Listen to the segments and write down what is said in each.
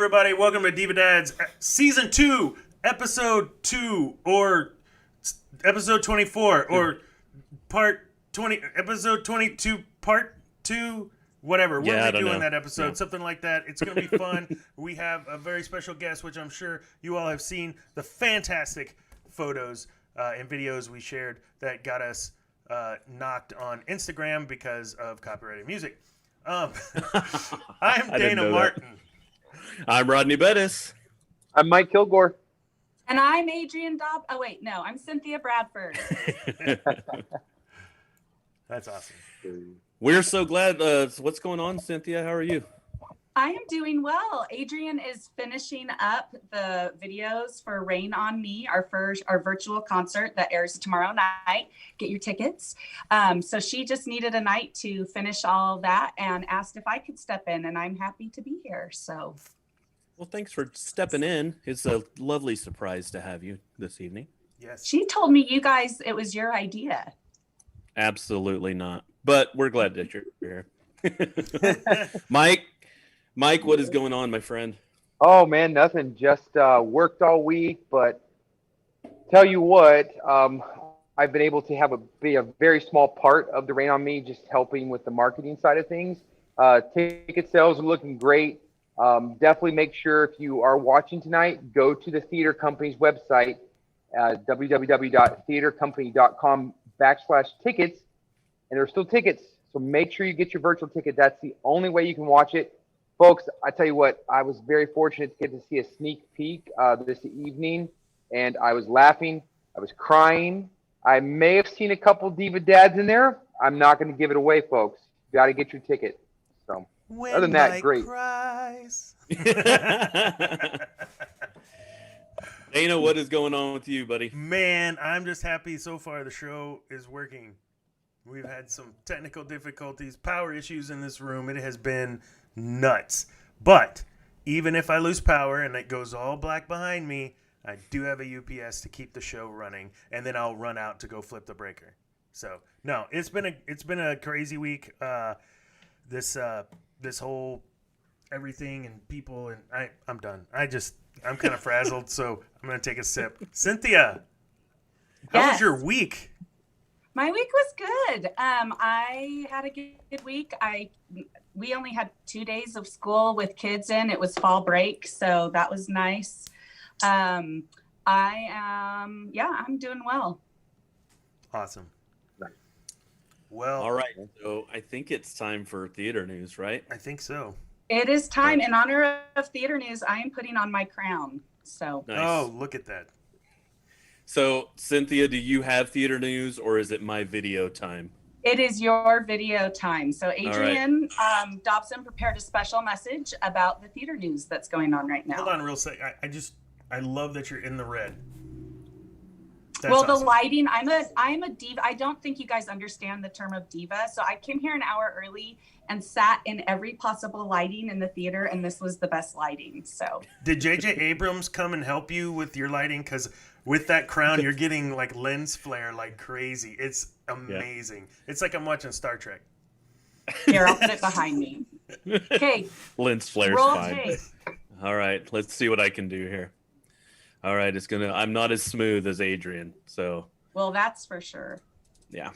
everybody? Welcome to DivaDads, Season 2, Episode 2, or Episode 24, or Part 20, Episode 22, Part 2, whatever. What are we doing that episode? Something like that. It's going to be fun. We have a very special guest, which I'm sure you all have seen, the fantastic photos and videos we shared that got us knocked on Instagram because of copyrighted music. I'm Dana Martin. I'm Rodney Bettis. I'm Mike Kilgore. And I'm Adrian Dobb. Oh, wait, no, I'm Cynthia Bradford. That's awesome. We're so glad. What's going on, Cynthia? How are you? I am doing well. Adrian is finishing up the videos for Rain on Me, our virtual concert that airs tomorrow night. Get your tickets. So she just needed a night to finish all that and asked if I could step in, and I'm happy to be here. So, well, thanks for stepping in. It's a lovely surprise to have you this evening. Yes. She told me you guys, it was your idea. Absolutely not. But we're glad that you're here. Mike, what is going on, my friend? Oh man, nothing. Just worked all week, but tell you what, I've been able to be a very small part of the Rain on Me, just helping with the marketing side of things. Ticket sales are looking great. Definitely make sure if you are watching tonight, go to the theater company's website, www.theatercompany.com/tickets, and there's still tickets. So make sure you get your virtual ticket. That's the only way you can watch it. Folks, I tell you what, I was very fortunate to get to see a sneak peek this evening, and I was laughing. I was crying. I may have seen a couple Diva Dads in there. I'm not going to give it away, folks. You got to get your ticket. So, when other than that, Mike great. Cries. Dana, what is going on with you, buddy? Man, I'm just happy so far the show is working. We've had some technical difficulties, power issues in this room. It has been nuts. But even if I lose power and it goes all black behind me, I do have a UPS to keep the show running, and then I'll run out to go flip the breaker. So no, it's been a crazy week. This whole everything and people, and I'm done. I'm kind of frazzled, so I'm gonna take a sip. Cynthia, how was your week? My week was good. I had a good week. We only had 2 days of school with kids in. It was fall break, so that was nice. I'm doing well. Awesome. Well, all right. So I think it's time for theater news, right? I think so. It is time. In honor of theater news, I am putting on my crown. So. Nice. Oh, look at that. So, Cynthia, do you have theater news, or is it my video time? It is your video time. So, Adrian Dobson prepared a special message about the theater news that's going on right now. Hold on real sec. I love that you're in the red. That's well, awesome. The lighting, I'm a diva. I don't think you guys understand the term of diva. So I came here an hour early and sat in every possible lighting in the theater, and this was the best lighting. So did J.J. Abrams come and help you with your lighting? Because with that crown, you're getting like lens flare like crazy. It's amazing. Yeah. It's like I'm watching Star Trek. Here, I'll put it behind me. Okay. Lens flare's roll fine. Tape. All right, let's see what I can do here. All right, I'm not as smooth as Adrian, so. Well, that's for sure. Yeah.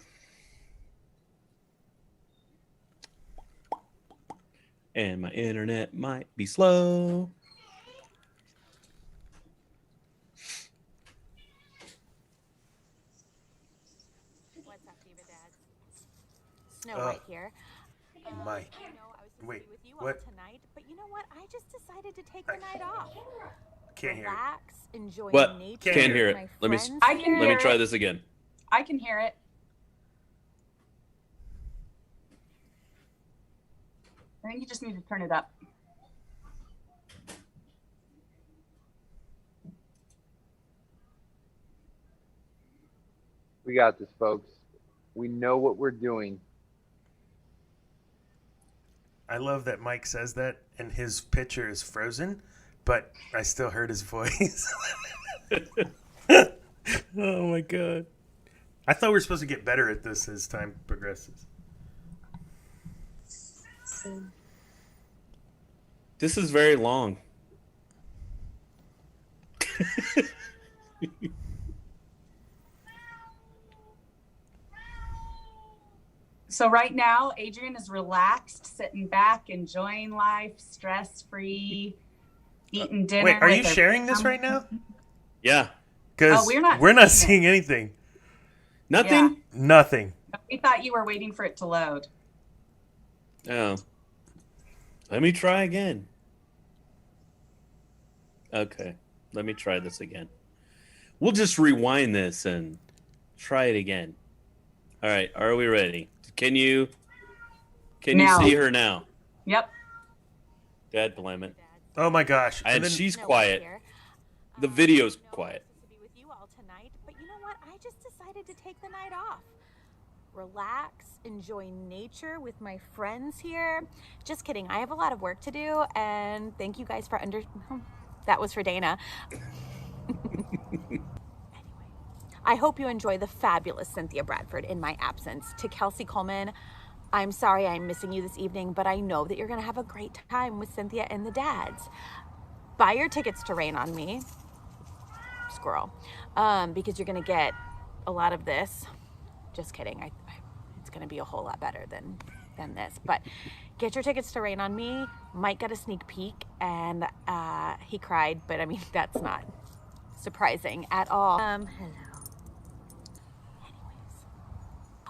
And my internet might be slow. What's up, DivaDads? Snow White here. Mike. Wait, with you what? all tonight, but you know what? I just decided to take the night off. Can't hear it. Relax, enjoy What? nature. Can't hear it. My Let me friends I can here. let me hear try it. this again. I can hear it. I think you just need to turn it up. We got this, folks. We know what we're doing. I love that Mike says that and his picture is frozen, but I still heard his voice. Oh my god. I thought we were supposed to get better at this as time progresses. This is very long. So right now, Adrian is relaxed, sitting back, enjoying life, stress-free, eating dinner. Wait, are you with a- sharing this right now? Yeah. Because we're not we're not seeing seeing anything. Nothing? Nothing. We thought you were waiting for it to load. Oh. Let me try again. Okay. Let me try this again. We'll just rewind this and try it again. All right. Are we ready? Can you Now. see her now? Yep. Dad, blame it. Oh my gosh. And then, she's Snow White quiet. here. The video's No, quiet. I'm supposed to be with you all tonight, but you know what? I just decided to take the night off. Relax, enjoy nature with my friends here. Just kidding. I have a lot of work to do, and thank you guys for That was for Dana. Anyway, I hope you enjoy the fabulous Cynthia Bradford in my absence. To Kelsie Kullman, I'm sorry I'm missing you this evening, but I know that you're going to have a great time with Cynthia and the dads. Buy your tickets to Rain on Me, squirrel, because you're going to get a lot of this. Just kidding. It's going to be a whole lot better than this. But get your tickets to Rain on Me. Mike got a sneak peek, and he cried, but I mean, that's not surprising at all. Hello.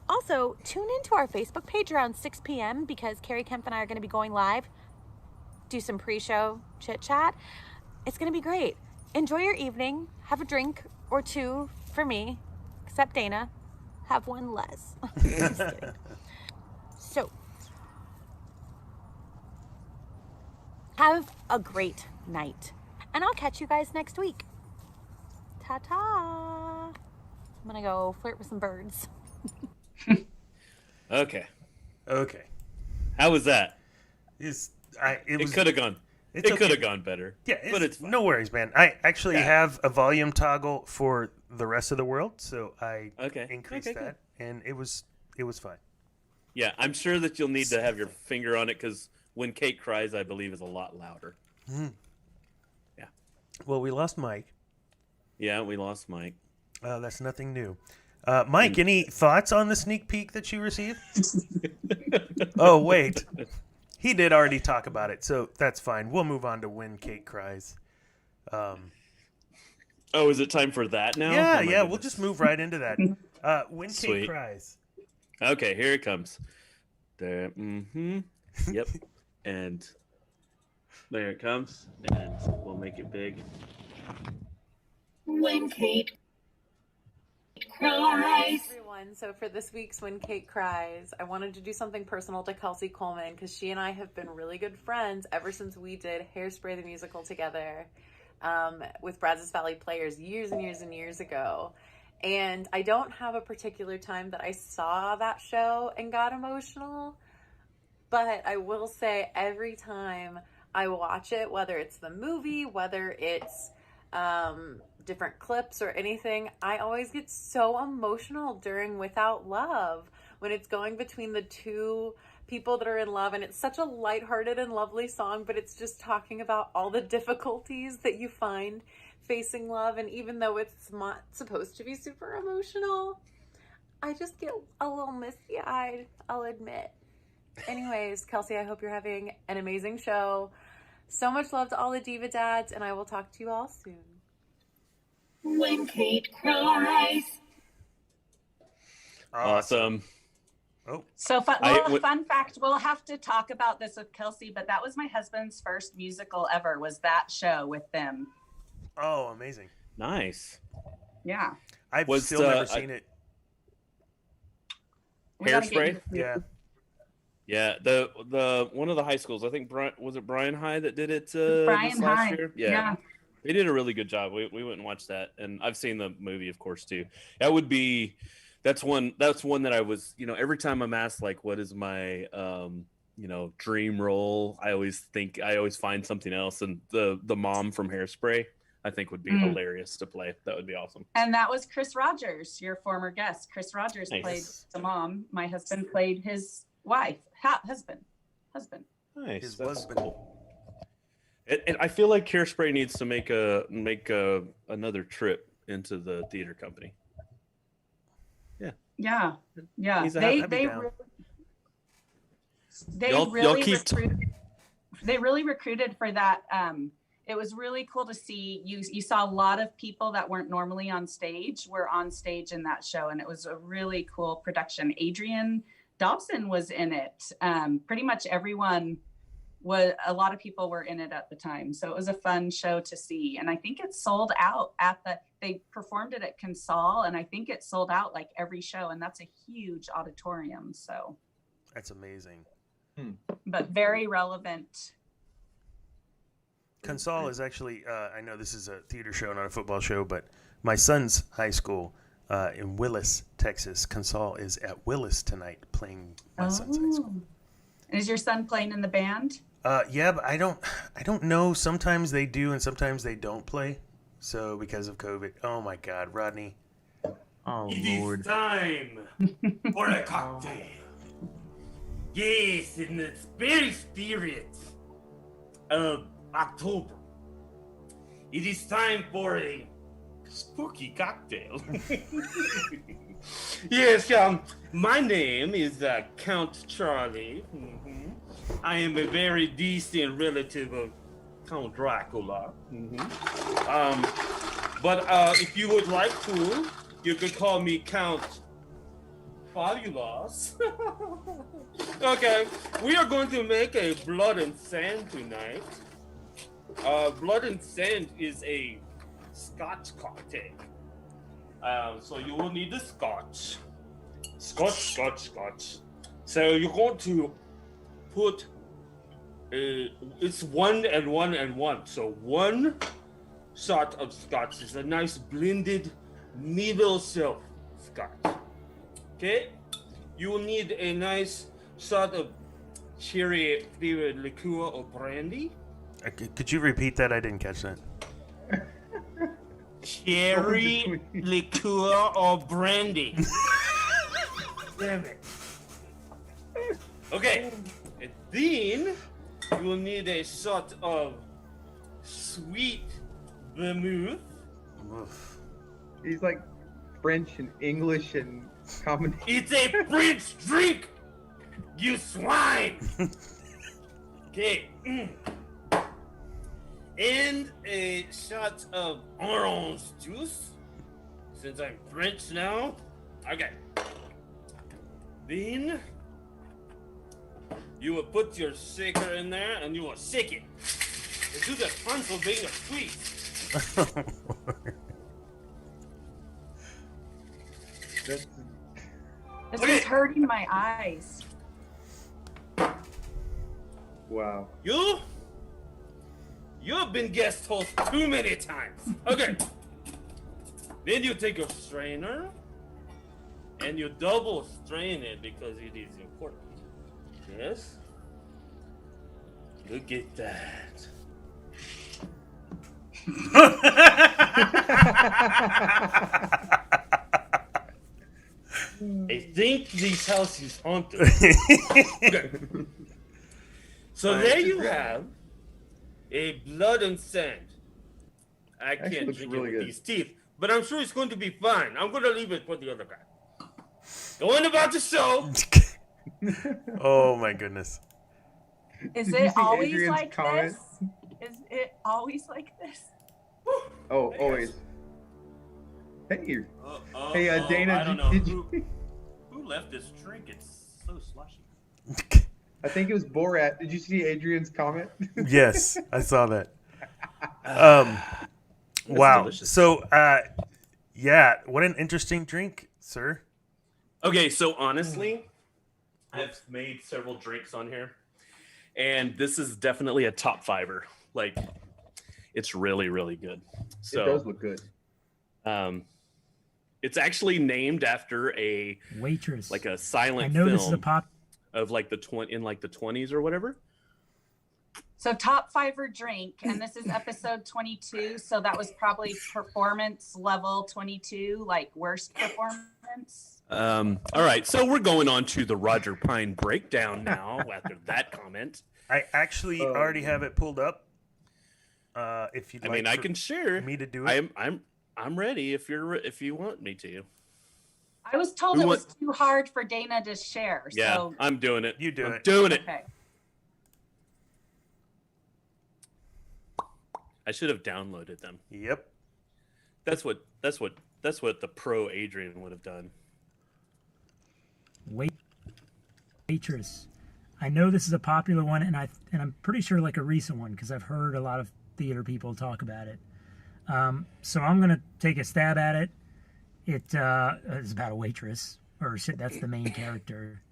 Also, tune into our Facebook page around 6 p.m. because Carrie Kemp and I are going to be going live. Do some pre-show chit-chat. It's going to be great. Enjoy your evening. Have a drink or two for me, except Dana. Have one less. Just kidding. So, have a great night. And I'll catch you guys next week. Ta-ta. I'm going to go flirt with some birds. Okay. Okay. How was that? It It could have gone. It's It could okay. have gone better. Yeah, but it's fine. no worries, man. I actually Yeah. have a volume toggle for the rest of the world, so I Okay. increased Okay, that, and it was fine. Yeah, I'm sure that you'll need to have your finger on it because when Kate cries, I believe, is a lot louder. Yeah. Well, we lost Mike. Yeah, we lost Mike. That's nothing new. Mike, any thoughts on the sneak peek that you received? Oh, wait. He did already talk about it, so that's fine. We'll move on to When Kate Cries. Oh, is it time for that now? Yeah, Oh, my we'll goodness. just move right into that. When Kate Sweet. Cries. Okay, here it comes. There. Yep. And there it comes. And we'll make it big. When Kate Cries. Everyone, so for this week's When Kate Cries, I wanted to do something personal to Kelsie Kullman because she and I have been really good friends ever since we did Hairspray the Musical together with Brazos Valley Players years and years and years ago. And I don't have a particular time that I saw that show and got emotional, but I will say every time I watch it, whether it's the movie, whether it's different clips or anything, I always get so emotional during Without Love when it's going between the two people that are in love, and it's such a lighthearted and lovely song, but it's just talking about all the difficulties that you find facing love. And even though it's not supposed to be super emotional, I just get a little misty-eyed, I'll admit. Anyways, Kelsie, I hope you're having an amazing show. So much love to all the Diva Dads, and I will talk to you all soon. When Kate Cries. Awesome. Oh, So fun fact, we'll have to talk about this with Kelsie, but that was my husband's first musical ever, was that show with them. oh, amazing. Nice. Yeah. I've Was, still never seen it. We gotta get Hairspray? you- Yeah. Yeah, the one of the high schools, I think was it Brian High that did it Brian this last High. year? Yeah. They did a really good job. We went and watched that, and I've seen the movie, of course, too. That's one that I was, every time I'm asked, like, what is my dream role, I always find something else, and the mom from Hairspray I think would be hilarious to play. That would be awesome. And that was Chris Rogers, your former guest. Chris Rogers Nice. played the mom. My husband played his wife, husband. Nice. His That's husband. cool. And I feel like Hairspray needs to make another trip into the theater company. Yeah. I'd be down. They really recruited for that. It was really cool to see. You saw a lot of people that weren't normally on stage were on stage in that show, and it was a really cool production. Adrian Dobson was in it. Pretty much everyone was. A lot of people were in it at the time, so it was a fun show to see. And I think it sold out they performed it at CAROUSEL, and I think it sold out like every show, and that's a huge auditorium. So That's amazing. but very relevant. CAROUSEL is actually, I know this is a theater show, not a football show, but my son's high school in Willis, Texas. CAROUSEL is at Willis tonight playing my son's high school. And is your son playing in the band? Yeah, but I don't know. Sometimes they do and sometimes they don't play. So because of COVID. Oh my God, Rodney. Oh, It Lord. is time for a cocktail. Yes, in the very spirit of October, it is time for a spooky cocktail. Yes, my name is Count Charlie. I am a very distant relative of Count Dracula. But if you would like to, you could call me Count Fabulous. Okay, we are going to make a blood and sand tonight. Blood and sand is a Scotch cocktail. So you will need the Scotch. Scotch. So you're going to put it's 1 and 1 and 1. So 1 shot of Scotch is a nice blended middle shelf Scotch. Okay, you will need a nice shot of cherry flavored liqueur or brandy. Could you repeat that? I didn't catch that. Cherry liqueur or brandy. Damn it. Okay, and then you will need a shot of sweet vermouth. He's like French and English and combination. It's a French drink, you swine. Okay. And a shot of orange juice, since I'm French now. Okay. Then you will put your shaker in there and you will shake it. And do the Pennsylvania squeeze. This Okay. is hurting my eyes. Wow. You've been guest host too many times. Okay. Then you take your strainer and you double strain it because it is important. Yes. Look at that. I think this house is haunted. Okay. So there you have a blood and sand. I Actually can't looks drink really it with good. these teeth, but I'm sure it's going to be fine. I'm going to leave it for the other guy. Going about the show. Oh my goodness. Is Did you it see always Adrian's like comment? this? Is it always like this? Oh, always. Hey, Hey, I Dana, don't know did you- who left this drink. It's so slushy. I think it was Borat. Did you see Adrian's comment? Yes, I saw that. Wow. delicious. So, yeah, what an interesting drink, sir. Okay, so honestly, I've made several drinks on here, and this is definitely a top fiver. Like, it's really, really good. So, It does look good. it's actually named after a Waitress. like a I silent know film this is a pop. of like the 20s or whatever. So top fiver drink, and this is episode 22. So that was probably performance level 22, like worst performance. All right, so we're going on to the Roger Pine breakdown now after that comment. I actually already have it pulled up. If you'd I like mean, I for can share. me to do it. I'm ready if you want me to. I was told Who it was want- too hard for Dana to share. Yeah, So I'm doing it. You do I'm it. doing it. okay. I should have downloaded them. Yep. That's what the pro Adrian would have done. Waitress. I know this is a popular one, and I'm pretty sure like a recent one because I've heard a lot of theater people talk about it. So I'm gonna take a stab at it. It's about a waitress, or shit, that's the main character,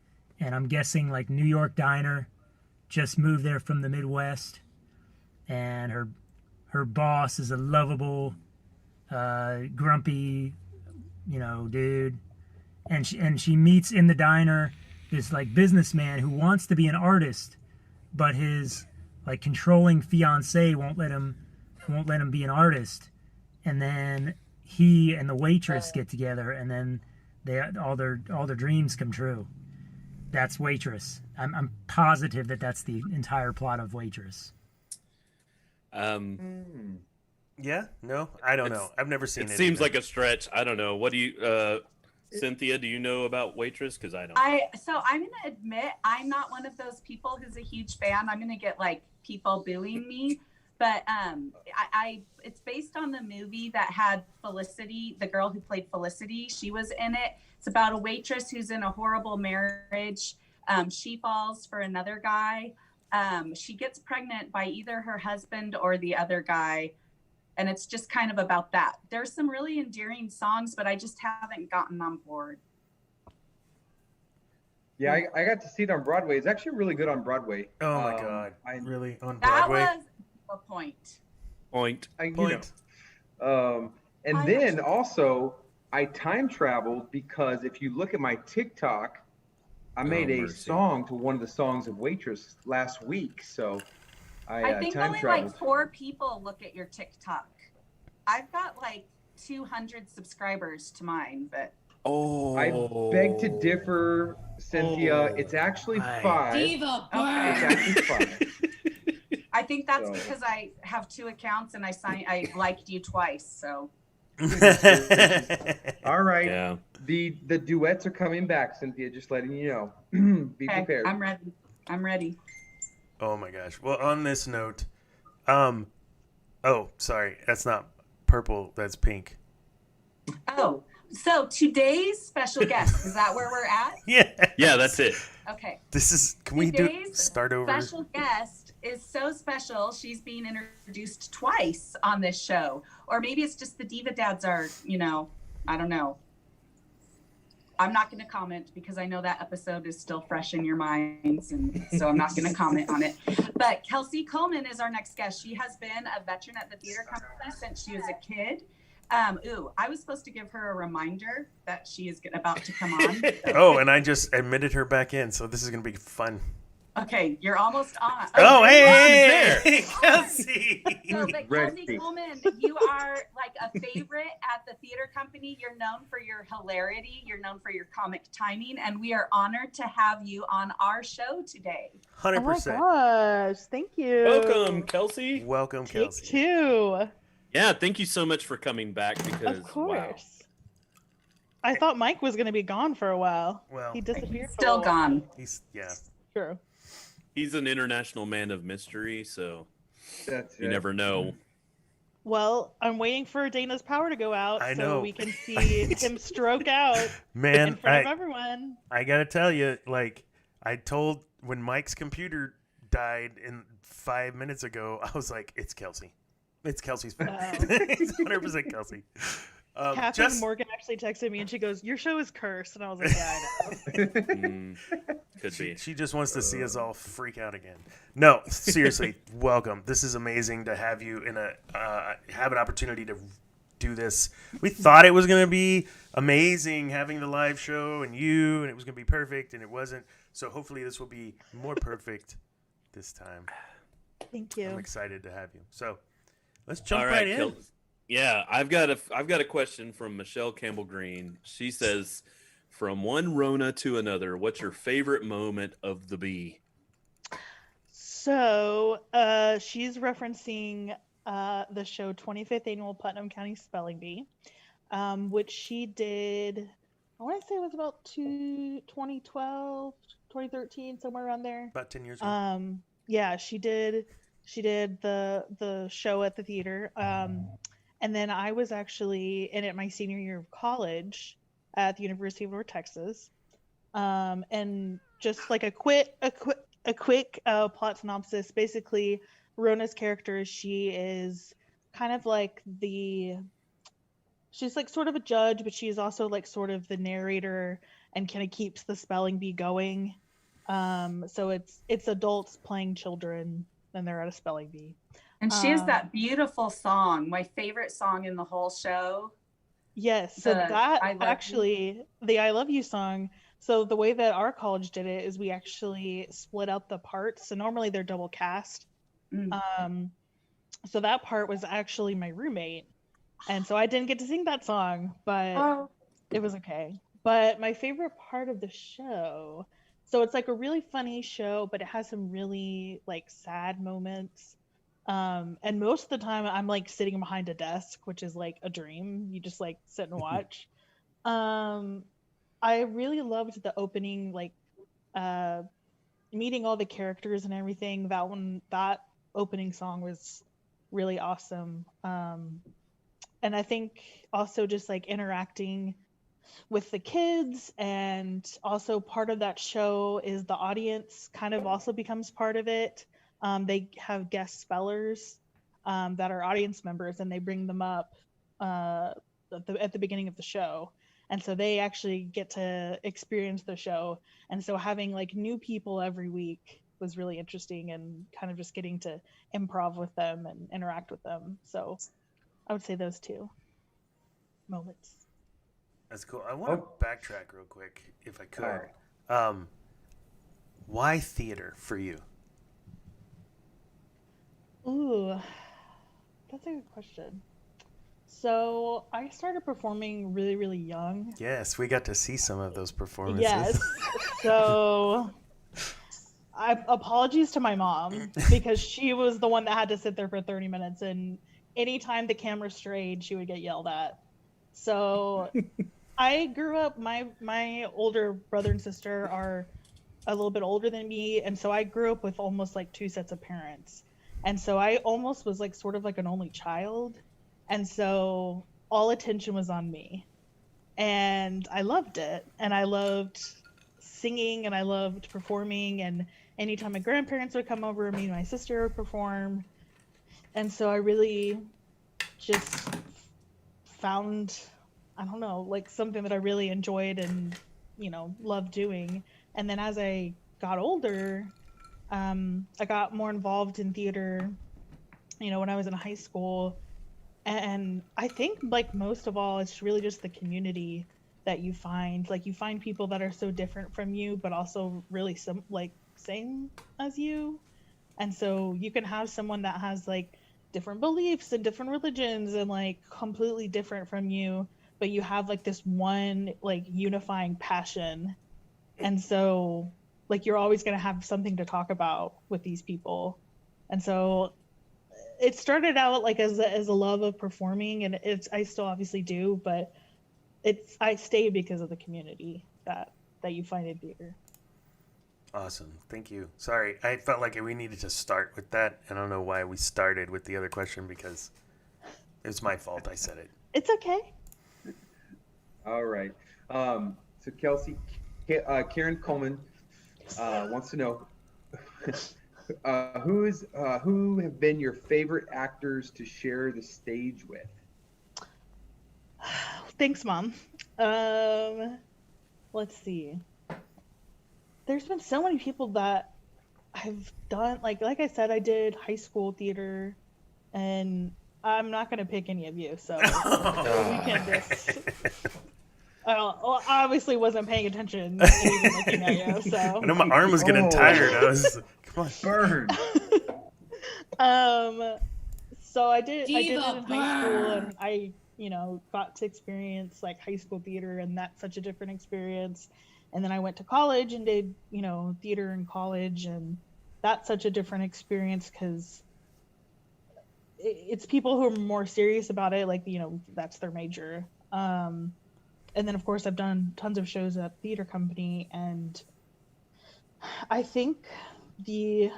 and I'm guessing like New York diner, just moved there from the Midwest, and her boss is a lovable, grumpy, dude, and she meets in the diner this like businessman who wants to be an artist, but his like controlling fiance won't let him be an artist, and then he and the waitress get together, and then all their dreams come true. That's Waitress. I'm positive that's the entire plot of Waitress. Yeah? No? I don't know. I've never seen it. It seems like a stretch. I don't know. What do you, Cynthia, do you know about Waitress? Because I don't. So I'm going to admit I'm not one of those people who's a huge fan. I'm going to get like people booing me. But it's based on the movie that had Felicity, the girl who played Felicity. She was in it. It's about a waitress who's in a horrible marriage. She falls for another guy. She gets pregnant by either her husband or the other guy. And it's just kind of about that. There's some really endearing songs, but I just haven't gotten on board. Yeah, I got to see it on Broadway. It's actually really good on Broadway. Oh my God. Really? On That Broadway? was a point. And then also, I time traveled because if you look at my TikTok, I made a song to one of the songs of Waitress last week. So I think time only traveled. like 4 people look at your TikTok. I've got like 200 subscribers to mine, but I beg to differ, Cynthia. It's actually 5. Diva It's actually 5. I think that's because I have 2 accounts and I liked you twice. So. All right. Yeah. The duets are coming back, Cynthia. Just letting you know. Be prepared. I'm ready. Oh my gosh. Well, on this note, oh, sorry. That's not purple. That's pink. Oh, so today's special guest, is that where we're at? Yeah, that's it. Okay. Can we start over? Special guest is so special. She's being introduced twice on this show. Or maybe it's just the Diva Dads are, I don't know. I'm not going to comment because I know that episode is still fresh in your minds. And so I'm not going to comment on it. But Kelsie Kullman is our next guest. She has been a veteran at the theater company since she was a kid. I was supposed to give her a reminder that she is about to come on. Oh, and I just admitted her back in, so this is going to be fun. Okay, you're almost on. Oh, hey, Kelsie. So, but Kelsie Kullman, you are like a favorite at the theater company. You're known for your hilarity. You're known for your comic timing, and we are honored to have you on our show today. 100%. Oh my gosh, thank you. Welcome, Kelsie. Welcome, Kelsie. Take 2. Yeah, thank you so much for coming back because Of course. wow. I thought Mike was going to be gone for a while. Well, he disappeared. Still gone. True. He's an international man of mystery, so That's you never know. Well, I'm waiting for Dana's power to go out I so know. we can see him stroke out Man, in front of everyone. I got to tell you, like, I told when Mike's computer died 5 minutes ago, I was like, it's Kelsie. It's Kelsie's fault. It's 100% Kelsie. Catherine Morgan actually texted me and she goes, "Your show is cursed," and I was like, "Yeah, I know." Could be. She just wants to see us all freak out again. No, seriously, welcome. This is amazing to have you have an opportunity to do this. We thought it was going to be amazing having the live show and you, and it was going to be perfect, and it wasn't. So hopefully this will be more perfect this time. Thank you. I'm excited to have you. So let's jump All right in. Yeah, I've got a question from Michelle Campbell Green. She says, "From one Rona to another, what's your favorite moment of the bee?" So she's referencing the show 25th Annual Putnam County Spelling Bee, which she did, I want to say it was about 2012, 2013, somewhere around there. About 10 years ago. Yeah, she did the show at the theater. And then I was actually in it my senior year of college at the University of North Texas. And just like a quick plot synopsis. Basically, Rona's character, she is kind of like she's like sort of a judge, but she's also like sort of the narrator and kind of keeps the spelling bee going. So it's adults playing children and they're at a spelling bee. And she has that beautiful song, my favorite song in the whole show. Yes, so that actually, the I Love You song, so the way that our college did it is we actually split up the parts. So normally they're double cast. So that part was actually my roommate. And so I didn't get to sing that song, but it was okay. But my favorite part of the show, so it's like a really funny show, but it has some really like sad moments. And most of the time I'm like sitting behind a desk, which is like a dream. You just like sit and watch. I really loved the opening, like meeting all the characters and everything. That opening song was really awesome. And I think also just like interacting with the kids, and also part of that show is the audience kind of also becomes part of it. They have guest spellers that are audience members, and they bring them up at the beginning of the show. And so they actually get to experience the show. And so having like new people every week was really interesting, and kind of just getting to improv with them and interact with them. So I would say those two moments. That's cool. I want to backtrack real quick, if I could. Why theater for you? Ooh, that's a good question. So I started performing really, really young. Yes, we got to see some of those performances. Yes. So apologies to my mom, because she was the one that had to sit there for 30 minutes, and anytime the camera strayed, she would get yelled at. So I grew up, my older brother and sister are a little bit older than me, and so I grew up with almost like two sets of parents. And so I almost was like sort of like an only child. And so all attention was on me. And I loved it. And I loved singing, and I loved performing. And anytime my grandparents would come over, me and my sister would perform. And so I really just found, I don't know, like something that I really enjoyed and, loved doing. And then as I got older, I got more involved in theater, when I was in high school. And I think like most of all, it's really just the community that you find. Like you find people that are so different from you, but also really same as you. And so you can have someone that has like different beliefs and different religions and like completely different from you, but you have like this one like unifying passion. And so like you're always going to have something to talk about with these people. And so it started out like as a love of performing, and I still obviously do, but I stay because of the community that you find in theater. Awesome. Thank you. Sorry, I felt like we needed to start with that. I don't know why we started with the other question, because it was my fault. I said it. It's okay. All right. So Kelsie, Karen Kullman wants to know who have been your favorite actors to share the stage with? Thanks, Mom. Let's see. There's been so many people that I've done, like I said, I did high school theater, and I'm not gonna pick any of you, so we can just. I obviously wasn't paying attention, even looking at you. So I know my arm was getting tired. I was come on, burn. So I did it in high school, and I got to experience like high school theater, and that's such a different experience. And then I went to college and did theater in college, and that's such a different experience because it's people who are more serious about it, like, that's their major. And then of course I've done tons of shows at theater company, and I think the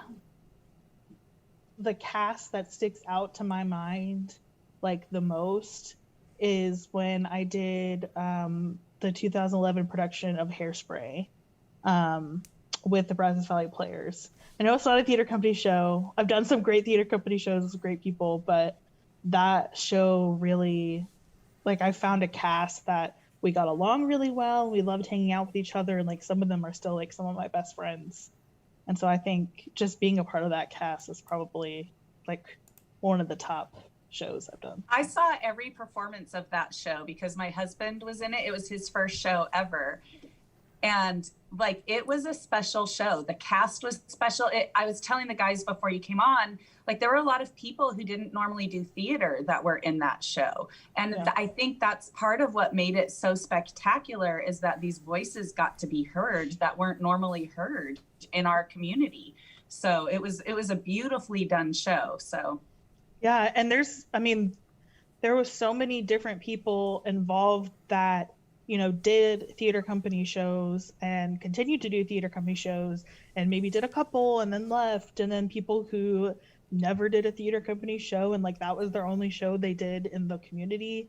cast that sticks out to my mind like the most is when I did the 2011 production of Hairspray with the Brazos Valley Players. I know it's not a theater company show. I've done some great theater company shows with great people, but that show really, like, I found a cast that we got along really well. We loved hanging out with each other, and like some of them are still like some of my best friends. And so I think just being a part of that cast is probably like one of the top shows I've done. I saw every performance of that show because my husband was in it. It was his first show ever. And like, it was a special show. The cast was special. I was telling the guys before you came on, like, there were a lot of people who didn't normally do theater that were in that show. And I think that's part of what made it so spectacular, is that these voices got to be heard that weren't normally heard in our community. So it was a beautifully done show. So yeah, and there was so many different people involved that did theater company shows and continued to do theater company shows, and maybe did a couple and then left, and then people who never did a theater company show and like that was their only show they did in the community.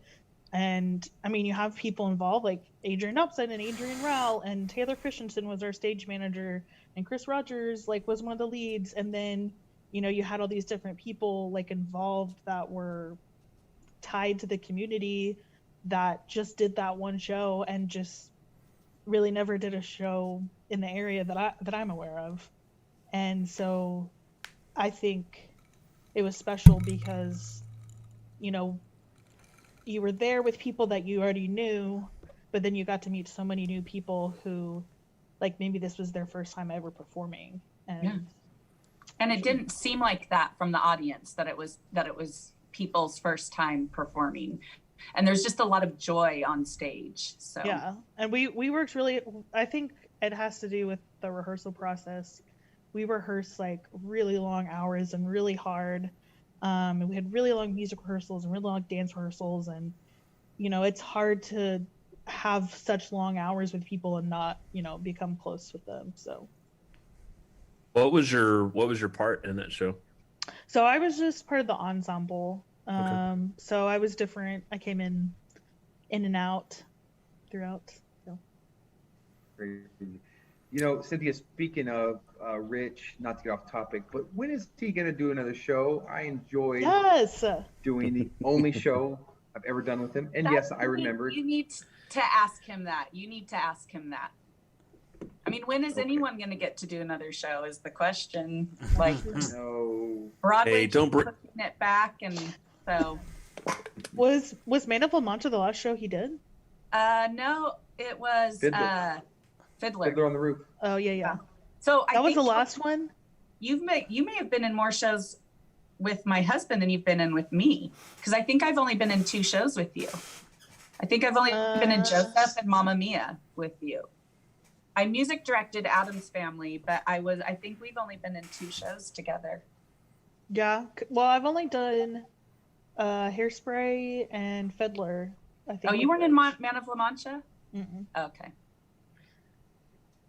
And you have people involved like Adrian Upson and Adrian Rowell, and Taylor Christensen was our stage manager, and Chris Rogers like was one of the leads. And then you had all these different people like involved that were tied to the community that just did that one show and just really never did a show in the area that I'm aware of. And so I think it was special because you were there with people that you already knew, but then you got to meet so many new people who like maybe this was their first time ever performing. And it didn't seem like that from the audience, that it was people's first time performing. And there's just a lot of joy on stage. So yeah, and we worked really, I think it has to do with the rehearsal process. We rehearsed like really long hours and really hard, and we had really long music rehearsals and really long dance rehearsals, and it's hard to have such long hours with people and not become close with them. So what was your part in that show? So I was just part of the ensemble. Okay. So I was different. I came in and out throughout. So. Cynthia, speaking of Rich, not to get off topic, but when is he going to do another show? I enjoyed doing the only show I've ever done with him. And yes, I remembered. You need to ask him that. When is anyone going to get to do another show is the question. Like, no. Broadway, hey, don't pushing it back, and so. Was Man of La Mancha the last show he did? No, it was Fiddler. Fiddler on the Roof. Oh yeah. So that was the last one. You may have been in more shows with my husband than you've been in with me, because I think I've only been in 2 shows with you. I think I've only been in Joseph and Mamma Mia with you. I music directed Addams Family, but I think we've only been in 2 shows together. Yeah. Well, I've only done Hairspray and Fiddler. I think. Oh, you weren't in Man of La Mancha? Mm-mm. Okay.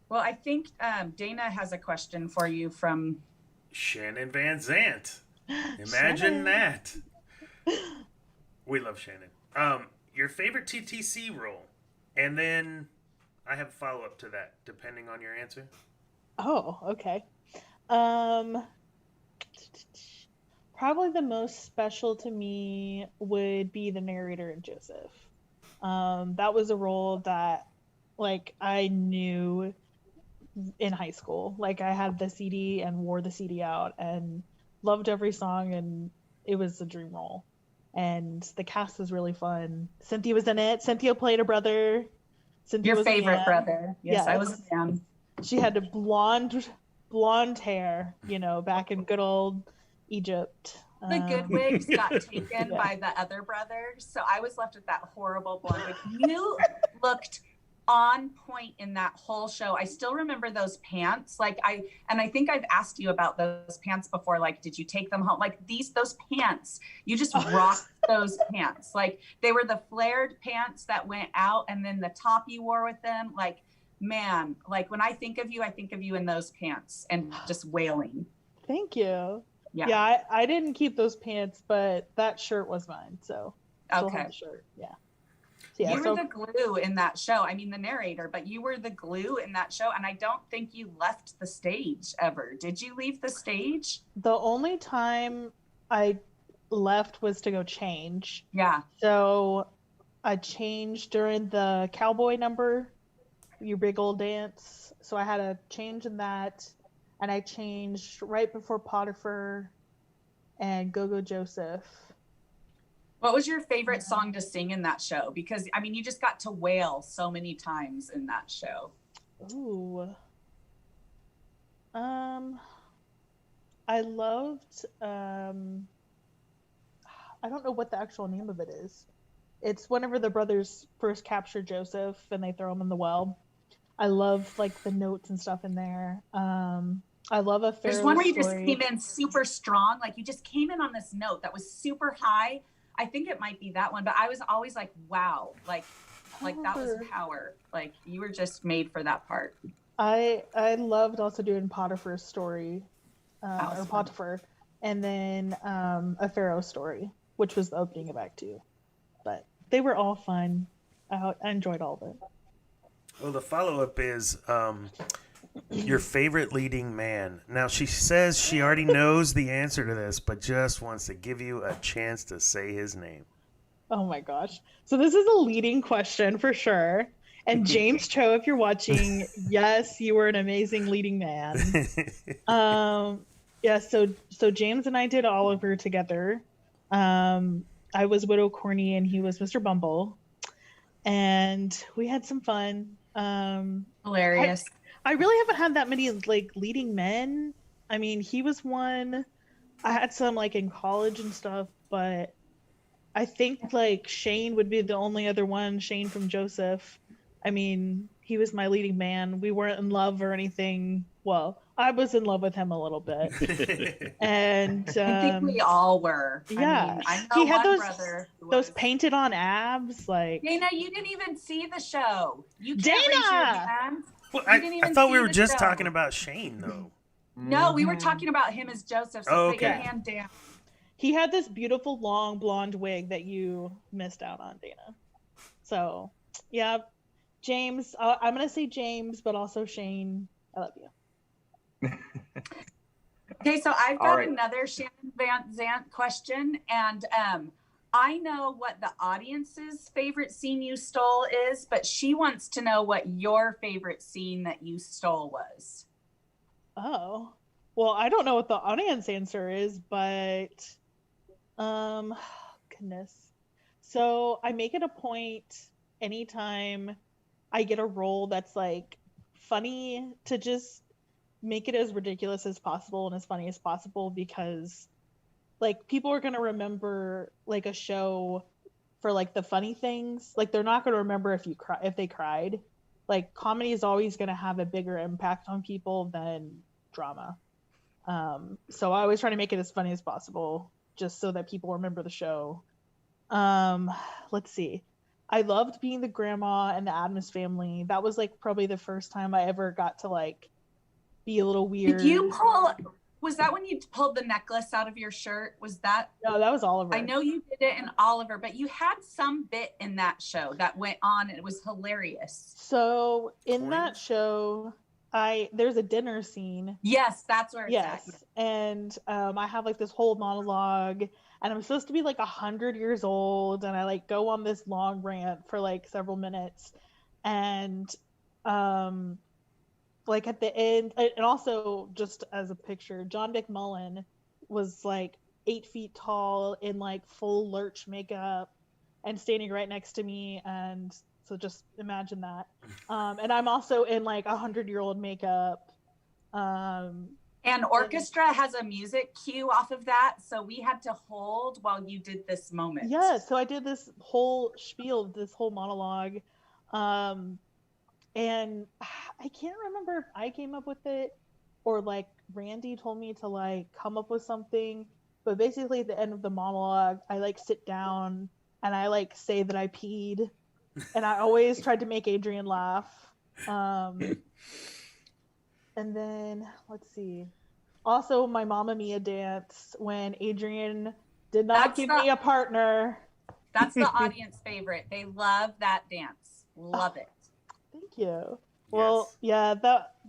Well, I think Dana has a question for you from Shannon Van Zant. Imagine that. We love Shannon. Your favorite TTC role, and then I have a follow-up to that, depending on your answer. Oh, okay. Probably the most special to me would be the narrator in Joseph. That was a role that, like, I knew in high school. Like, I had the CD and wore the CD out and loved every song, and it was a dream role. And the cast was really fun. Cynthia was in it. Cynthia played a brother. Cynthia your favorite brother. Yes, I was a fan. She had a blonde hair, back in good old Egypt. The good wigs got taken by the other brother, so I was left with that horrible blonde wig. You looked on point in that whole show. I still remember those pants. Like I think I've asked you about those pants before. Like, did you take them home? Like those pants, you just rocked those pants. Like they were the flared pants that went out, and then the top you wore with them. Like, man, like when I think of you in those pants and just wailing. Thank you. Yeah. Yeah, I didn't keep those pants, but that shirt was mine. So still Okay. have the shirt. Yeah. Yeah, you were the glue in that show. I mean, the narrator, but you were the glue in that show. And I don't think you left the stage ever. Did you leave the stage? The only time I left was to go change. Yeah. So I changed during the cowboy number, your big old dance. So I had a change in that. And I changed right before Potiphar and Go-Go Joseph. What was your favorite song to sing in that show? Because, I mean, you just got to wail so many times in that show. Ooh. I loved, I don't know what the actual name of it is. It's whenever the brothers first capture Joseph and they throw him in the well. I love, like, the notes and stuff in there. I love a Pharaoh There's one where you story. just came in super strong. Like, you just came in on this note that was super high. I think it might be that one, but I was always like, wow, like that was power. Like you were just made for that part. I loved also doing Potiphar's story, or Potiphar, and then a Pharaoh story, which was the opening of Act 2. But they were all fun. I enjoyed all of it. Well, the follow-up is your favorite leading man. Now, she says she already knows the answer to this, but just wants to give you a chance to say his name. Oh my gosh. So this is a leading question for sure. And James Cho, if you're watching, yes, you were an amazing leading man. Yeah, so James and I did Oliver together. I was Widow Corny and he was Mr. Bumble. And we had some fun. Hilarious. I really haven't had that many like leading men. I mean, he was one. I had some like in college and stuff, but I think like Shane would be the only other one. Shane from Joseph. I mean, he was my leading man. We weren't in love or anything. Well, I was in love with him a little bit, and I think we all were. Yeah, I know he had one those brother who those was. painted on abs. Like Dana, you didn't even see the show. You Dana! can't raise your hand. Well, You didn't I even thought we see were the just show. talking about Shane, though. No, we were talking about him as Joseph. So Oh, put your okay. hand down. he had this beautiful long blonde wig that you missed out on, Dana. So yeah, James. I'm gonna say James, but also Shane. I love you. Okay, so I've All got right. another Shannon Van Zant question, and I know what the audience's favorite scene you stole is, but she wants to know what your favorite scene that you stole was. Oh, well, I don't know what the audience answer is, but goodness. So I make it a point anytime I get a role that's like funny to just make it as ridiculous as possible and as funny as possible, because like people are going to remember like a show for like the funny things. Like they're not going to remember if they cried. Like comedy is always going to have a bigger impact on people than drama. So I always try to make it as funny as possible just so that people remember the show. Let's see. I loved being the grandma and the Addams Family. That was like probably the first time I ever got to like be a little weird. Was that when you pulled the necklace out of your shirt? Was that? No, that was Oliver. I know you did it in Oliver, but you had some bit in that show that went on and it was hilarious. So in that show, there's a dinner scene. Yes, that's where it's at. Yes. And I have like this whole monologue, and I'm supposed to be like 100 years old, and I like go on this long rant for like several minutes. And like at the end, and also just as a picture, John McMullen was like 8 feet tall in like full lurch makeup and standing right next to me. And so just imagine that. And I'm also in like 100-year-old makeup. And orchestra has a music cue off of that. So we had to hold while you did this moment. Yeah, so I did this whole spiel, this whole monologue. And I can't remember if I came up with it or like Randy told me to like come up with something. But basically at the end of the monologue, I like sit down and I like say that I peed. And I always tried to make Adrian laugh. And then let's see. Also my Mamma Mia dance when Adrian did not give me a partner. That's the audience favorite. They love that dance. Love it. Thank you. Well, yeah,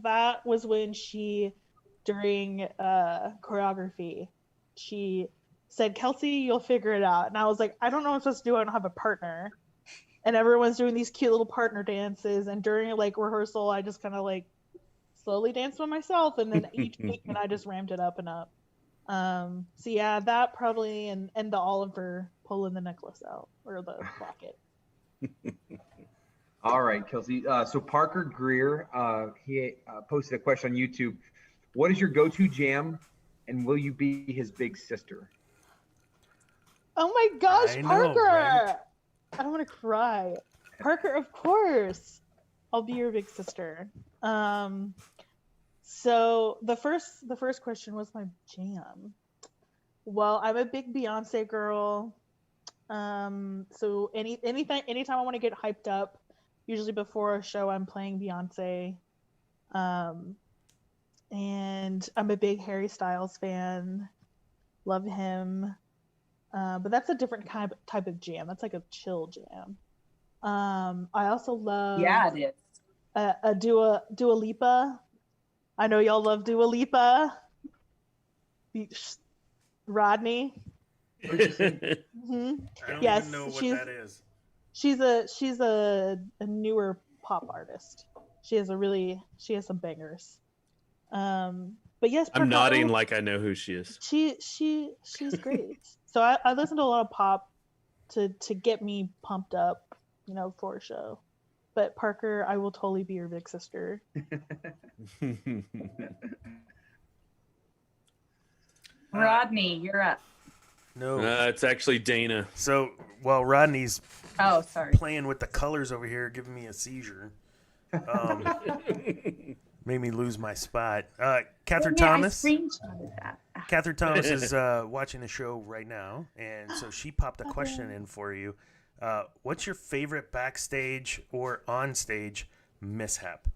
that was when she, during choreography, she said, "Kelsie, you'll figure it out." And I was like, I don't know what I'm supposed to do. I don't have a partner. And everyone's doing these cute little partner dances. And during like rehearsal, I just kind of like slowly danced by myself. And then each week, and I just ramped it up and up. So yeah, that probably, and the Oliver pulling the necklace out or the locket. All right, Kelsie. So Parker Greer, he posted a question on YouTube. What is your go-to jam, and will you be his big sister? Oh my gosh, I know, Parker! right? I don't want to cry. Parker, of course. I'll be your big sister. So the first question was my jam. Well, I'm a big Beyonce girl. So anytime I want to get hyped up, usually before a show, I'm playing Beyonce. And I'm a big Harry Styles fan. Love him. But that's a different type of jam. That's like a chill jam. I also love it is. a Dua Lipa. I know y'all love Dua Lipa. Rodney. Mm-hmm. I don't even know what that is. She's a newer pop artist. She has some bangers. But yes, I'm nodding like I know who she is. She's great. So I listen to a lot of pop to get me pumped up, for a show. But Parker, I will totally be your big sister. Rodney, you're up. No, it's actually Dana. So while Rodney's sorry, playing with the colors over here, giving me a seizure, made me lose my spot. Catherine Thomas. Catherine Thomas is watching the show right now, and so she popped a question in for you. What's your favorite backstage or onstage mishap?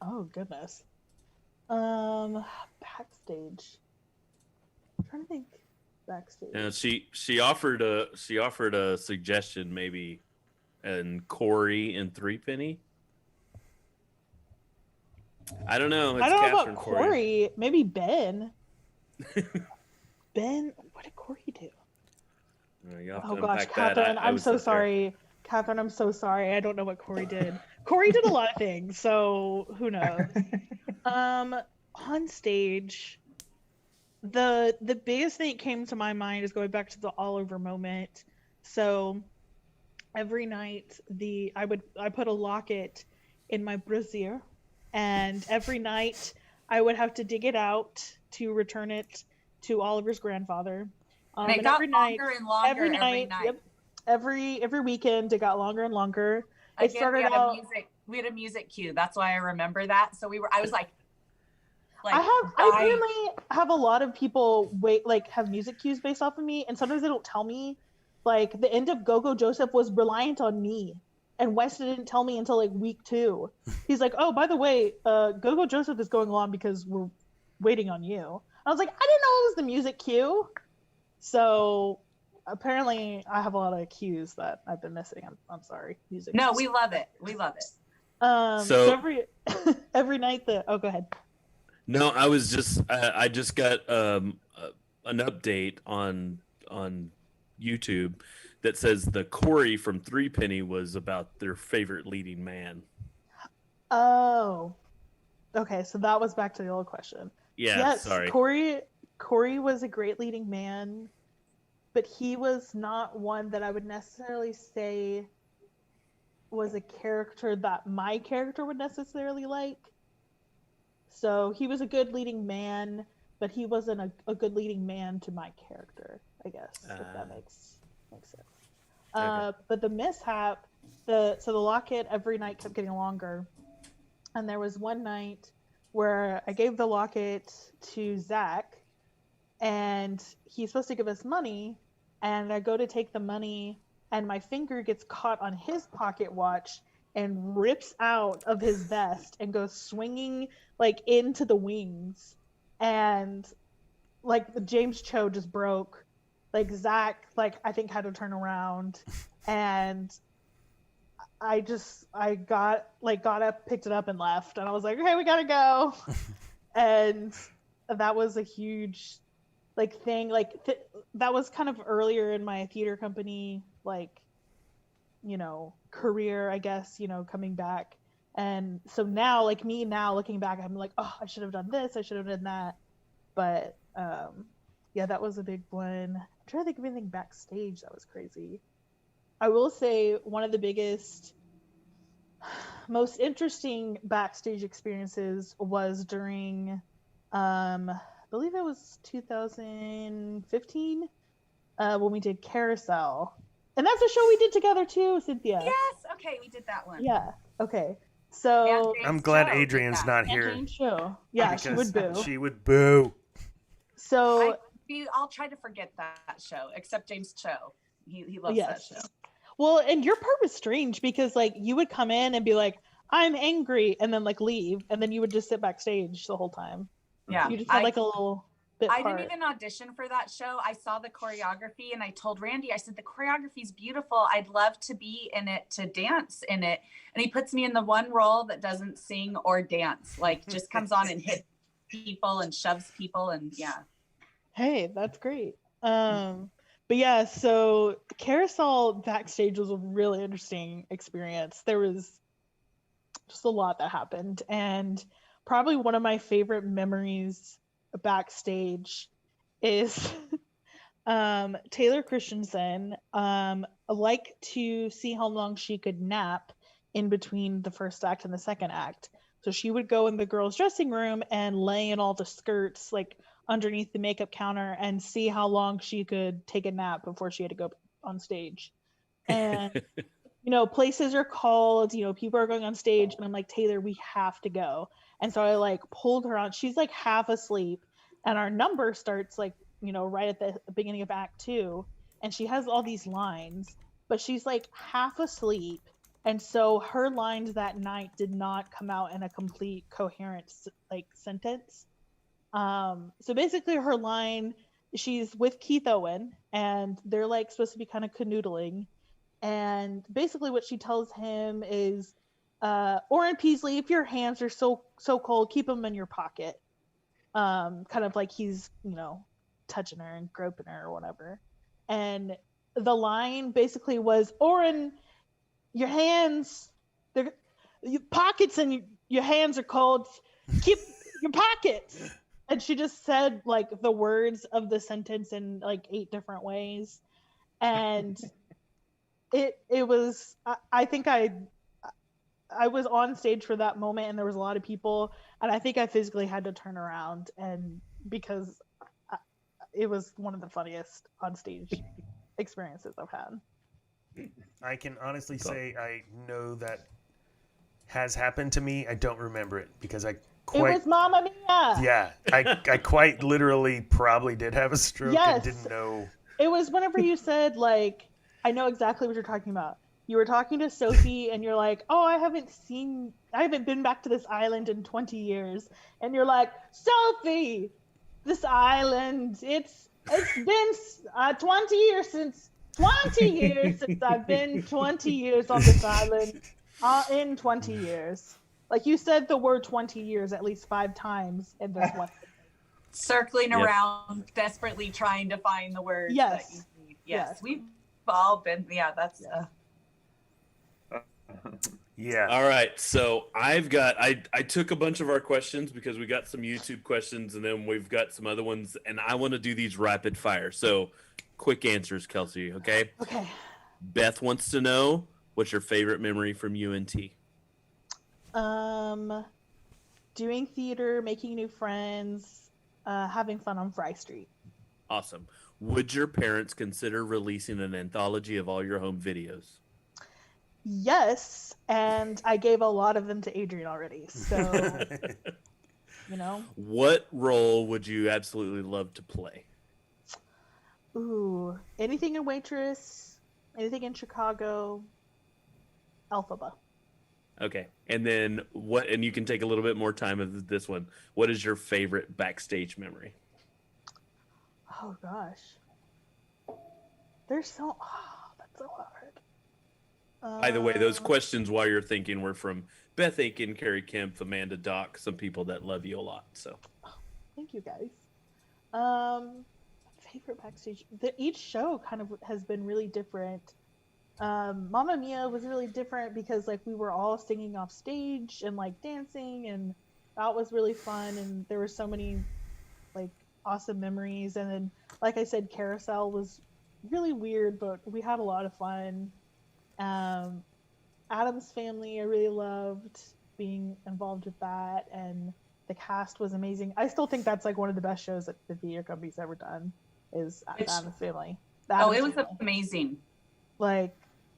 Oh goodness. Backstage. I'm trying to think. Backstage. Yeah, she offered a suggestion maybe, and Corey and Threepenny. I don't know. I don't know about Corey. Maybe Ben. Ben, what did Corey do? Oh gosh, Catherine, I'm so sorry. Catherine, I'm so sorry. I don't know what Corey did. Corey did a lot of things, so who knows? On stage, the biggest thing that came to my mind is going back to the Oliver moment. So every night I put a locket in my brassiere, and every night I would have to dig it out to return it to Oliver's grandfather. And it got longer and longer every night. Yep, every weekend it got longer and longer. Again, it started out. We had a music cue. That's why I remember that. So I was like I apparently have a lot of people have music cues based off of me, and sometimes they don't tell me. Like the end of Go-Go Joseph was reliant on me, and Wes didn't tell me until like week 2. He's like, "Oh, by the way, Go-Go Joseph is going on because we're waiting on you." I was like, "I didn't know it was the music cue." So apparently, I have a lot of cues that I've been missing. I'm sorry, music. No, we love it. We love it. So every night go ahead. No, I just got an update on YouTube that says the Corey from Threepenny was about their favorite leading man. Oh, okay. So that was back to the old question. Yeah, yes, sorry. Corey was a great leading man, but he was not one that I would necessarily say was a character that my character would necessarily like. So he was a good leading man, but he wasn't a good leading man to my character, I guess, if that makes sense. Okay. But the mishap, the locket every night kept getting longer. And there was one night where I gave the locket to Zach, and he's supposed to give us money, and I go to take the money, and my finger gets caught on his pocket watch and rips out of his vest and goes swinging like into the wings, and like the James Cho just broke. Like Zach, like I think had to turn around, and I got up, picked it up, and left. And I was like, okay, we gotta go. And that was a huge like thing. Like that was kind of earlier in my theater company, like, you know, career, I guess, you know, coming back. And so now, like me now looking back, I'm like, oh, I should have done this, I should have done that. But yeah, that was a big one. I'm trying to think of anything backstage that was crazy. I will say one of the biggest, most interesting backstage experiences was during, I believe it was 2015, when we did Carousel. And that's a show we did together too, Cynthia. Yes, okay, we did that one. Yeah, okay. So I'm glad Adrian's not here. James Show. Yeah, she would boo. She would boo. So I'll try to forget that show, except James Cho. He loves that show. Well, and your part was strange because like you would come in and be like, I'm angry, and then like leave, and then you would just sit backstage the whole time. Yeah. You just had like a little bit I part. didn't even audition for that show. I saw the choreography and I told Randy, I said, the choreography is beautiful. I'd love to be in it, to dance in it. And he puts me in the one role that doesn't sing or dance, like just comes on and hits people and shoves people. And yeah. Hey, that's great. But yeah, so Carousel backstage was a really interesting experience. There was just a lot that happened, and probably one of my favorite memories backstage is Taylor Christensen liked to see how long she could nap in between the first act and the second act. So she would go in the girls' dressing room and lay in all the skirts like underneath the makeup counter and see how long she could take a nap before she had to go on stage. And you know, places are called, you know, people are going on stage, and I'm like, Taylor, we have to go. And so I like pulled her on. She's like half asleep, and our number starts like, you know, right at the beginning of Act 2, and she has all these lines, but she's like half asleep, and so her lines that night did not come out in a complete coherent like sentence. So basically her line, she's with Keith Owen, and they're like supposed to be kind of canoodling, and basically what she tells him is, Oren Peasley, if your hands are so cold, keep them in your pocket. Kind of like he's, you know, touching her and groping her or whatever. And the line basically was, Oren, your hands, your pockets and your hands are cold. Keep your pockets. And she just said like the words of the sentence in like 8 different ways. And it was, I think I was on stage for that moment, and there was a lot of people, and I think I physically had to turn around, and because it was one of the funniest on stage experiences I've had. I can honestly say I know that has happened to me. I don't remember it because it was Mamma Mia. Yeah, I quite literally probably did have a stroke and didn't know. It was whenever you said like, I know exactly what you're talking about. You were talking to Sophie and you're like, oh, I haven't been back to this island in 20 years. And you're like, Sophie, this island, it's been 20 years since I've been 20 years on this island, in 20 years. Like you said the word 20 years at least 5 times in this one. Circling around, desperately trying to find the words that you need. Yes. We've all been, that's... Yeah. All right. So I took a bunch of our questions because we got some YouTube questions and then we've got some other ones, and I want to do these rapid fire. So quick answers, Kelsie. Okay. Okay. Beth wants to know, what's your favorite memory from UNT? Doing theater, making new friends, having fun on Fry Street. Awesome. Would your parents consider releasing an anthology of all your home videos? Yes, and I gave a lot of them to Adrian already. So, you know. What role would you absolutely love to play? Ooh, anything in Waitress, anything in Chicago, Elphaba. Okay. And then what, and you can take a little bit more time of this one. What is your favorite backstage memory? Oh gosh. There's so, that's so hard. By the way, those questions while you're thinking were from Beth Aiken, Carrie Kemp, Amanda Dock, some people that love you a lot. So thank you guys. Favorite backstage. Each show kind of has been really different. Mamma Mia was really different because like we were all singing off stage and like dancing, and that was really fun. And there were so many like awesome memories. And then, like I said, Carousel was really weird, but we had a lot of fun. Addams Family, I really loved being involved with that, and the cast was amazing. I still think that's like one of the best shows that the theater company's ever done is Addams Family. It was amazing. Like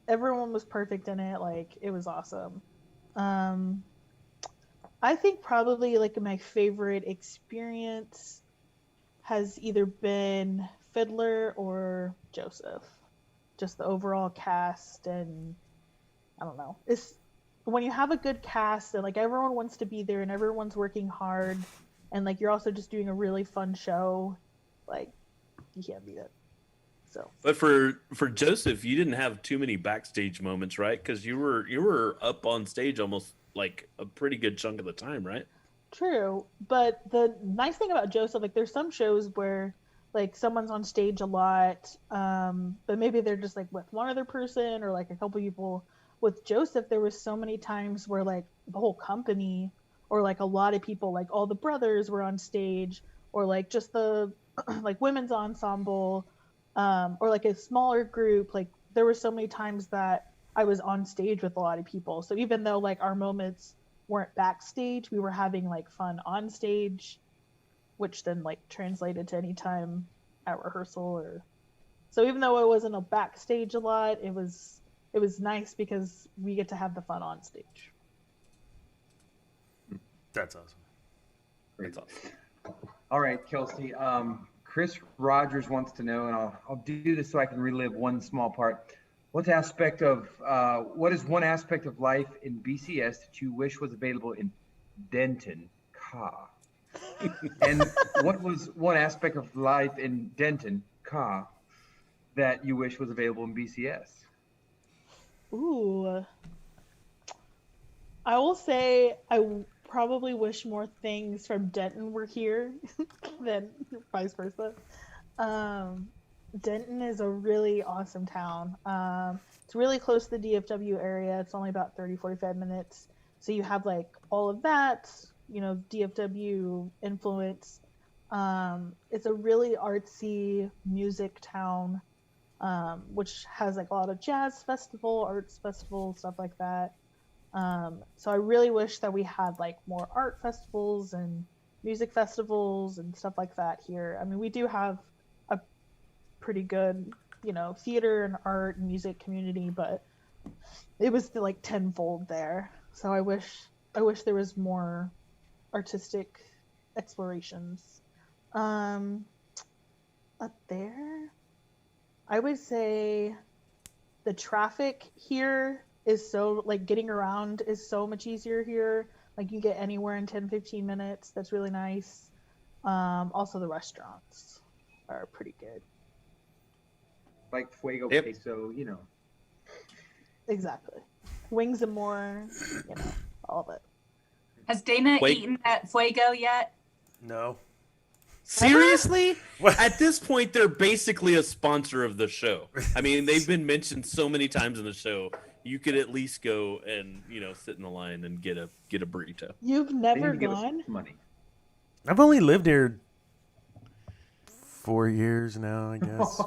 everyone was perfect in it. Like it was awesome. I think probably like my favorite experience has either been Fiddler or Joseph. Just the overall cast, and I don't know. It's when you have a good cast and like everyone wants to be there and everyone's working hard, and like you're also just doing a really fun show, like you can't beat it. So, but for Joseph, you didn't have too many backstage moments, right? Because you were up on stage almost like a pretty good chunk of the time, right? True, but the nice thing about Joseph, like there's some shows where like someone's on stage a lot, but maybe they're just like with one other person or like a couple people. With Joseph, there was so many times where like the whole company or like a lot of people, like all the brothers were on stage, or like just the like women's ensemble, or like a smaller group. Like there were so many times that I was on stage with a lot of people. So even though like our moments weren't backstage, we were having like fun on stage, which then like translated to any time at rehearsal. Or so even though it wasn't a backstage a lot, it was nice because we get to have the fun on stage. That's awesome. That's awesome. All right, Kelsie. Chris Rogers wants to know, and I'll do this so I can relive one small part. What is one aspect of life in BCS that you wish was available in Denton, Ka? And what was one aspect of life in Denton, Ka, that you wish was available in BCS? Ooh. I will say I probably wish more things from Denton were here than vice versa. Denton is a really awesome town. It's really close to the DFW area. It's only about 30-45 minutes. So you have like all of that, you know, DFW influence. It's a really artsy music town, which has like a lot of jazz festival, arts festival, stuff like that. So I really wish that we had like more art festivals and music festivals and stuff like that here. I mean, we do have a pretty good, you know, theater and art and music community, but it was like tenfold there. So I wish there was more artistic explorations. Up there, I would say the traffic here is so, like, getting around is so much easier here. Like, you get anywhere in 10-15 minutes. That's really nice. Also, the restaurants are pretty good. Like Fuego, Yep. Queso, you know. Exactly. Wings and more, you know, all of it. Has Dana eaten at Fuego yet? No. Seriously? At this point, they're basically a sponsor of the show. I mean, they've been mentioned so many times in the show. You could at least go and, you know, sit in the line and get a burrito. You've never gone? Money. I've only lived here 4 years now, I guess.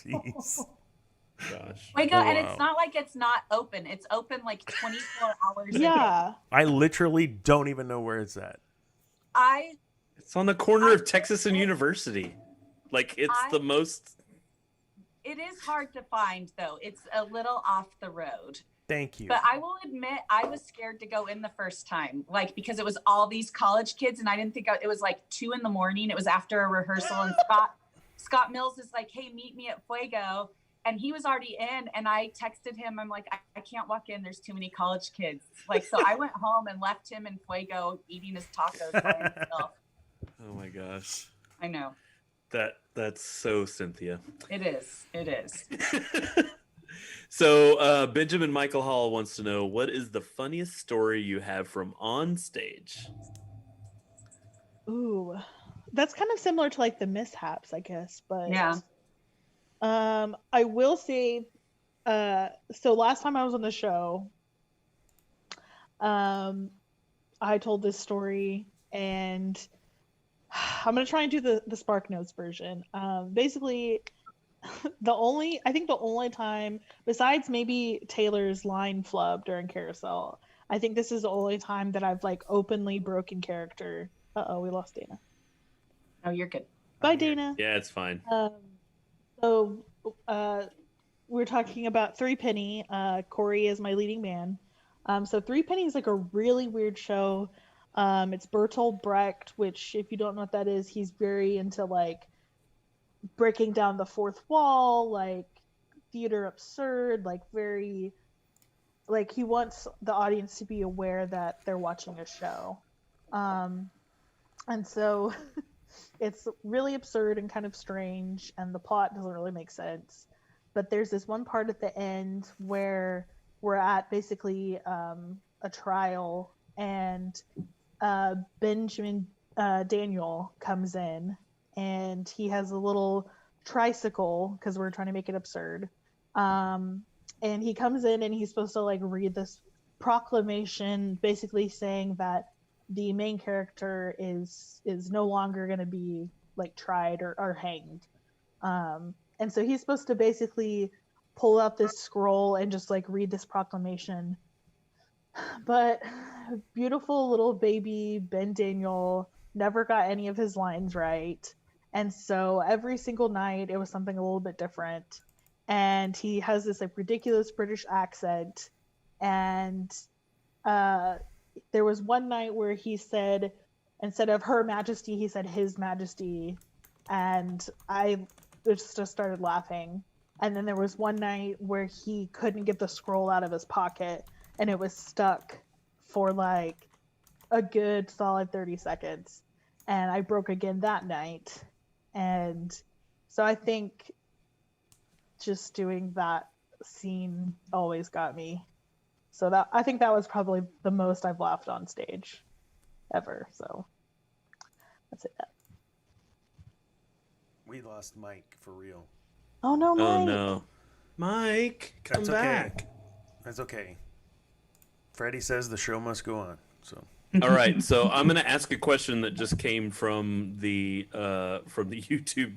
Jeez. Gosh. Fuego, and it's not like it's not open. It's open like 24 hours a day. Yeah. I literally don't even know where it's at. It's on the corner of Texas and University. Like, it's the most... It is hard to find, though. It's a little off the road. Thank you. But I will admit, I was scared to go in the first time, like, because it was all these college kids, and I didn't think it was like 2 a.m. It was after a rehearsal, and Scott Mills is like, "Hey, meet me at Fuego," and he was already in, and I texted him. I'm like, I can't walk in. There's too many college kids. Like, so I went home and left him in Fuego eating his tacos by himself. Oh my gosh. I know. That's so Cynthia. It is. It is. So Benjamin Michael Hall wants to know, what is the funniest story you have from on stage? Ooh, that's kind of similar to like the mishaps, I guess. But yeah, I will say, so last time I was on the show, I told this story, and I'm gonna try and do the Spark Notes version. Basically, I think the only time, besides maybe Taylor's line flub during Carousel, I think this is the only time that I've like openly broken character. We lost Dana. Oh, you're good. Bye, Dana. Yeah, it's fine. So we're talking about Threepenny. Corey is my leading man. So Threepenny is like a really weird show. It's Bertolt Brecht, which, if you don't know what that is, he's very into like breaking down the fourth wall, like theater absurd, like very, like he wants the audience to be aware that they're watching a show. And so it's really absurd and kind of strange, and the plot doesn't really make sense. But there's this one part at the end where we're at basically a trial, and Benjamin Daniel comes in, and he has a little tricycle because we're trying to make it absurd. And he comes in and he's supposed to like read this proclamation basically saying that the main character is no longer going to be like tried or hanged. And so he's supposed to basically pull out this scroll and just like read this proclamation. But beautiful little baby Ben Daniel never got any of his lines right. And so every single night it was something a little bit different. And he has this like ridiculous British accent. And there was one night where he said, instead of Her Majesty, he said His Majesty. And I just started laughing. And then there was one night where he couldn't get the scroll out of his pocket, and it was stuck for like a good solid 30 seconds. And I broke again that night. And so I think just doing that scene always got me. So that, I think that was probably the most I've laughed on stage ever. So that's it. We lost Mike for real. Oh no, Mike. Oh no. Mike, come That's back. Okay. That's okay. Freddie says the show must go on. So All right, so I'm going to ask a question that just came from the YouTube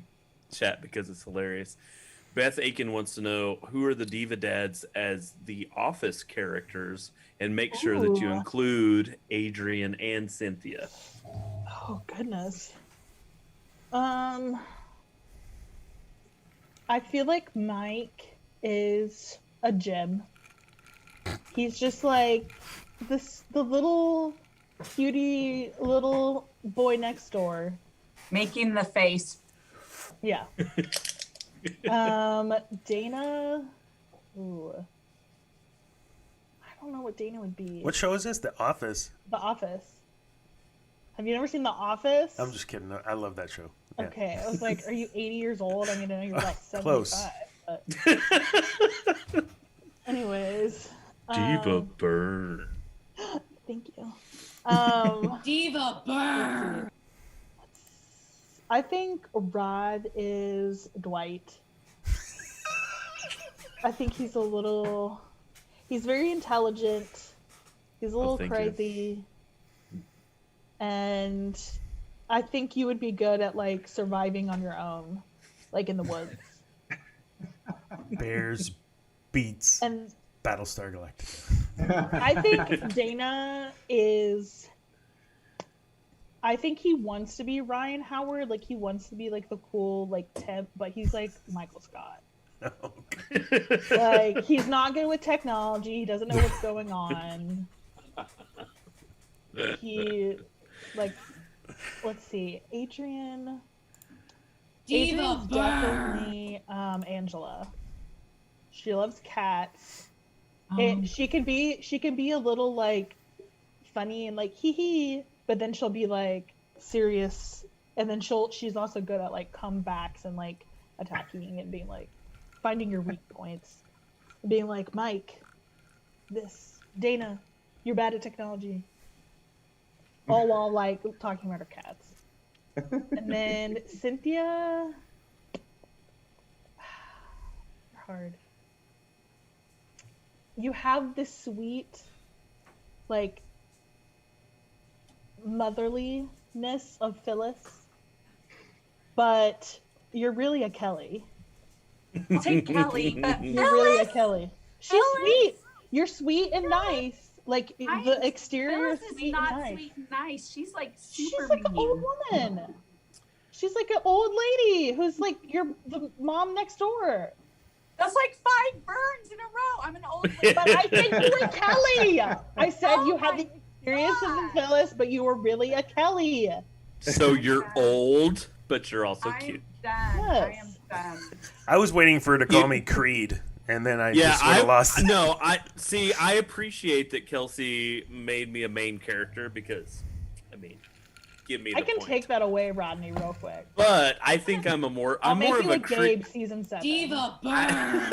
chat because it's hilarious. Beth Aiken wants to know, who are the Diva Dads as the Office characters, and make sure that you include Adrian and Cynthia. Oh goodness. I feel like Mike is a gem. He's just like the little cutie little boy next door. Making the face. Yeah. Dana. Ooh. I don't know what Dana would be. what show is this? The Office. The Office. Have you never seen The Office? I'm just kidding. I love that show. Yeah. Okay, I was like, are you 80 years old? I mean, I know you're like 75. Close. But... Anyways. Diva Burn. Thank you. Diva Burn. I think Rod is Dwight. I think he's he's very intelligent. He's a little crazy. And I think you would be good at like surviving on your own, like in the woods. Bears beats And Battlestar Galactica. I think Dana is. I think he wants to be Ryan Howard. Like he wants to be like the cool like temp, but he's like Michael Scott. Like, he's not good with technology. He doesn't know what's going on. He, like, let's see, Adrian's definitely Angela. She loves cats. She can be a little like funny and like hee hee, but then she'll be like serious, and then she's also good at like comebacks and like attacking and being like finding your weak points, being like, Mike, Dana, you're bad at technology, all while like talking about her cats. And then Cynthia, hard. You have this sweet, like, motherliness of Phyllis, but you're really a Kelly. I'll take Kelly, but You're really a Kelly. She's sweet. You're sweet and nice. Like, the exterior Phyllis is sweet not and nice. sweet and nice. She's like She's super like an mean. old woman. She's like an old lady who's like the mom next door. That's like 5 burns in a row. I'm an old lady. But I think you were Kelly. I said you had the experiences of Phyllis, but you were really a Kelly. So you're old, but you're also I'm cute. done. Yes. I am done. I was waiting for her to call me Creed, and then I just would I have lost it. No, I appreciate that Kelsie made me a main character because, I mean, give me the I can point. take that away, Rodney, real quick. But I think I'm I'll more make of you a a Gabe season 7. Diva burn.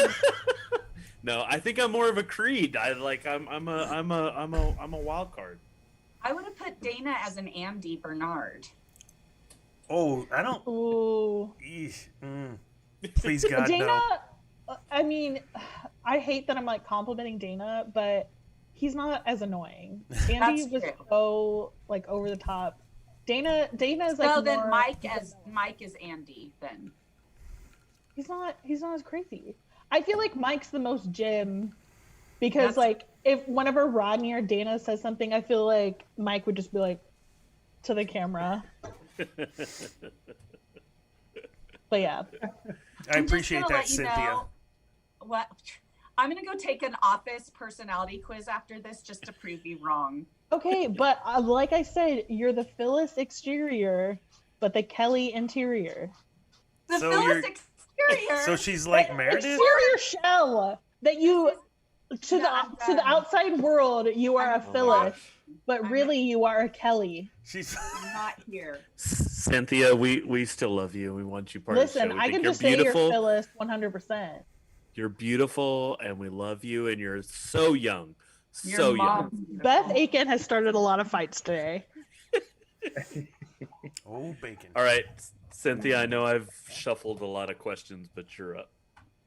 No, I think I'm more of a Creed. I'm a wild card. I would have put Dana as an Andy Bernard. Oh, I don't. Ooh. Eesh, Please, God, Dana, no. I mean, I hate that I'm like complimenting Dana, but he's not as annoying. Andy That's was true. so like over the top. Dana is like So then more, Mike is Andy then. he's not as crazy. I feel like Mike's the most Jim because That's- like if whenever Rodney or Dana says something, I feel like Mike would just be like to the camera. But yeah. I appreciate I'm that, just gonna let you Cynthia. know what I'm gonna go take an office personality quiz after this just to prove you wrong. Okay, but like I said, you're the Phyllis exterior, but the Kelly interior. The So Phyllis you're- exterior. So she's like Meredith? Exterior shell that you to the outside world you are a Phyllis, but really you are a Kelly. She's I'm not here. Cynthia, we still love you. We want you part of the show. Listen, We I think can you're just say you're beautiful. Phyllis 100%. You're beautiful, and we love you. And you're so young, Your so young. mom's Beth Aiken has started a lot of fights today. Oh, bacon. All right, Cynthia. I know I've shuffled a lot of questions, but you're up.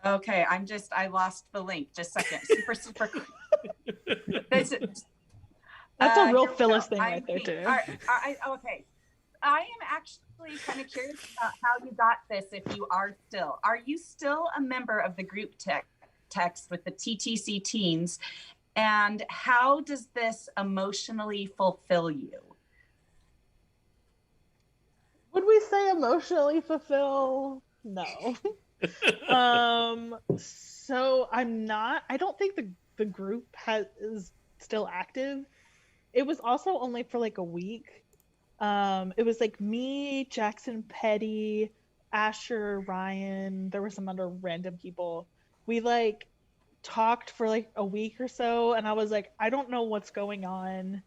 Okay, I lost the link. Just a second. Super quick. That's a real here we Phyllis go. thing I'm right there, pink. too. All right, okay. I am actually kind of curious about how you got this. If you are you still a member of the group text with the TTC teens? And how does this emotionally fulfill you? Would we say emotionally fulfill? No. So I don't think the group is still active. It was also only for like a week. It was like me, Jackson Petty, Asher, Ryan. There were some other random people. We like talked for like a week or so, and I was like, I don't know what's going on.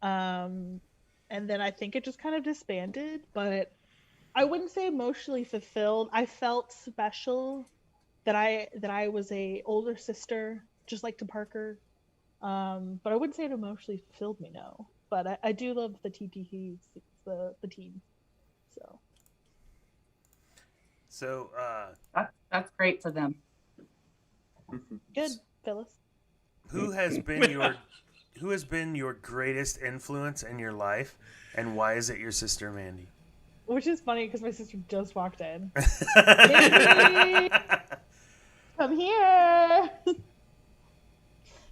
And then I think it just kind of disbanded, but I wouldn't say emotionally fulfilled. I felt special that I was a older sister, just like to Parker. But I wouldn't say it emotionally fulfilled me, no. But I do love the TTCs, the team. So that's great for them. Good, Phyllis. who has been your greatest influence in your life, and why is it your sister Mandy? Which is funny because my sister just walked in. Mandy, come here.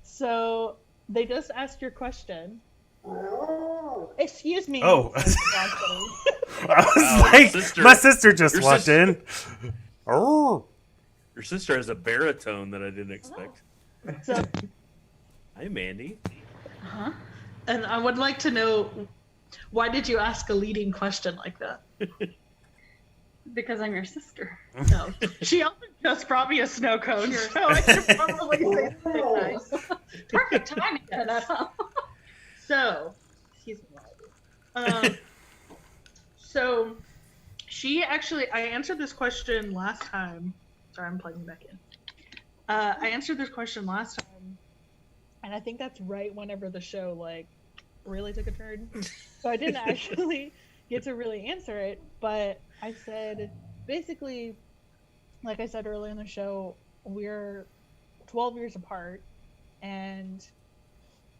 So they just asked your question. Excuse me. Oh. I was Wow, like, sister. my sister just Your walked sister. in. Oh. Your sister has a baritone that I didn't expect. So, Hi, Mandy. and I would like to know, why did you ask a leading question like that? Because I'm your sister. No. She also just brought me a snow cone, so I should probably say something nice. Perfect timing for that. So, excuse me. So, I answered this question last time. Sorry, I'm plugging back in. I answered this question last time, and I think that's right whenever the show, like, really took a turn. So I didn't actually get to really answer it, but I said, basically, like I said earlier in the show, we're 12 years apart, and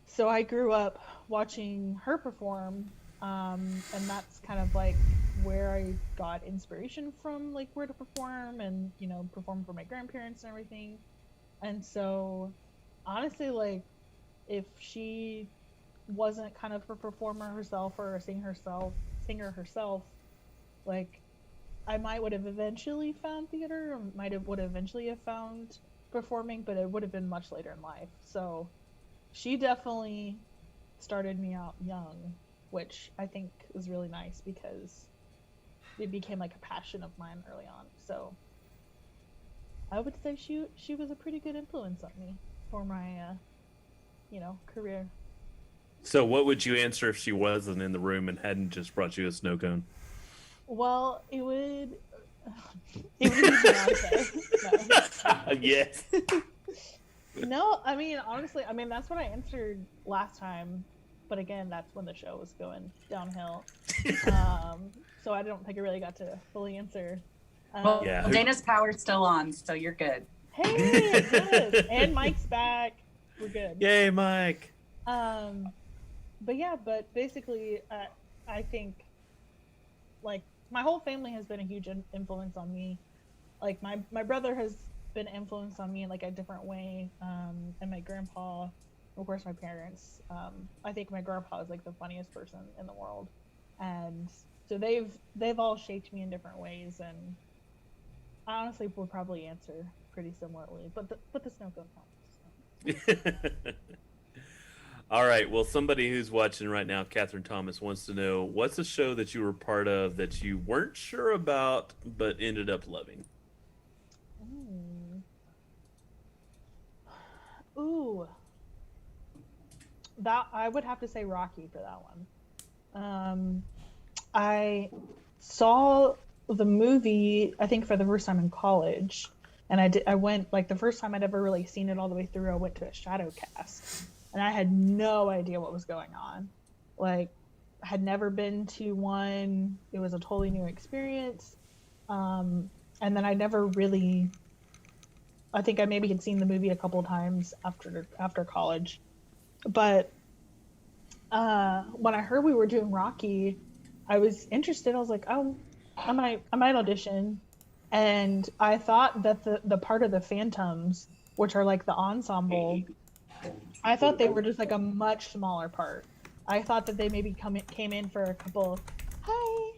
so I grew up watching her perform, and that's kind of like where I got inspiration from, like where to perform and, you know, perform for my grandparents and everything. And so honestly, like, if she wasn't kind of a performer herself or a singer herself, like, I would have eventually found theater, or would eventually have found performing, but it would have been much later in life. So she definitely started me out young, which I think was really nice because it became like a passion of mine early on. So I would say she was a pretty good influence on me for my career. So what would you answer if she wasn't in the room and hadn't just brought you a snow cone? Well, it would be Beyonce. No. Yes. No, I mean, honestly, that's what I answered last time, but again, that's when the show was going downhill. So I don't think I really got to fully answer. Well, Dana's power's still on, so you're good. Hey, good. And Mike's back. We're good. Yay, Mike. But basically, I think, like, my whole family has been a huge influence on me. Like, my brother has been influenced on me in, like, a different way, and my grandpa, of course, my parents. I think my grandpa is, like, the funniest person in the world, and so they've all shaped me in different ways, and I honestly would probably answer pretty similarly, but the snow cone helps. All right. Well, somebody who's watching right now, Catherine Thomas, wants to know, what's a show that you were part of that you weren't sure about but ended up loving? Ooh. That I would have to say Rocky for that one. I saw the movie, I think, for the first time in college, and I went, like, the first time I'd ever really seen it all the way through, I went to a shadow cast, and I had no idea what was going on. Like, I had never been to one. It was a totally new experience. And then I never really, I think I maybe had seen the movie a couple of times after college. But when I heard we were doing Rocky, I was interested. I was like, oh, I might audition. And I thought that the part of the Phantoms, which are like the ensemble, I thought they were just like a much smaller part. I thought that they maybe came in for a couple. Hi.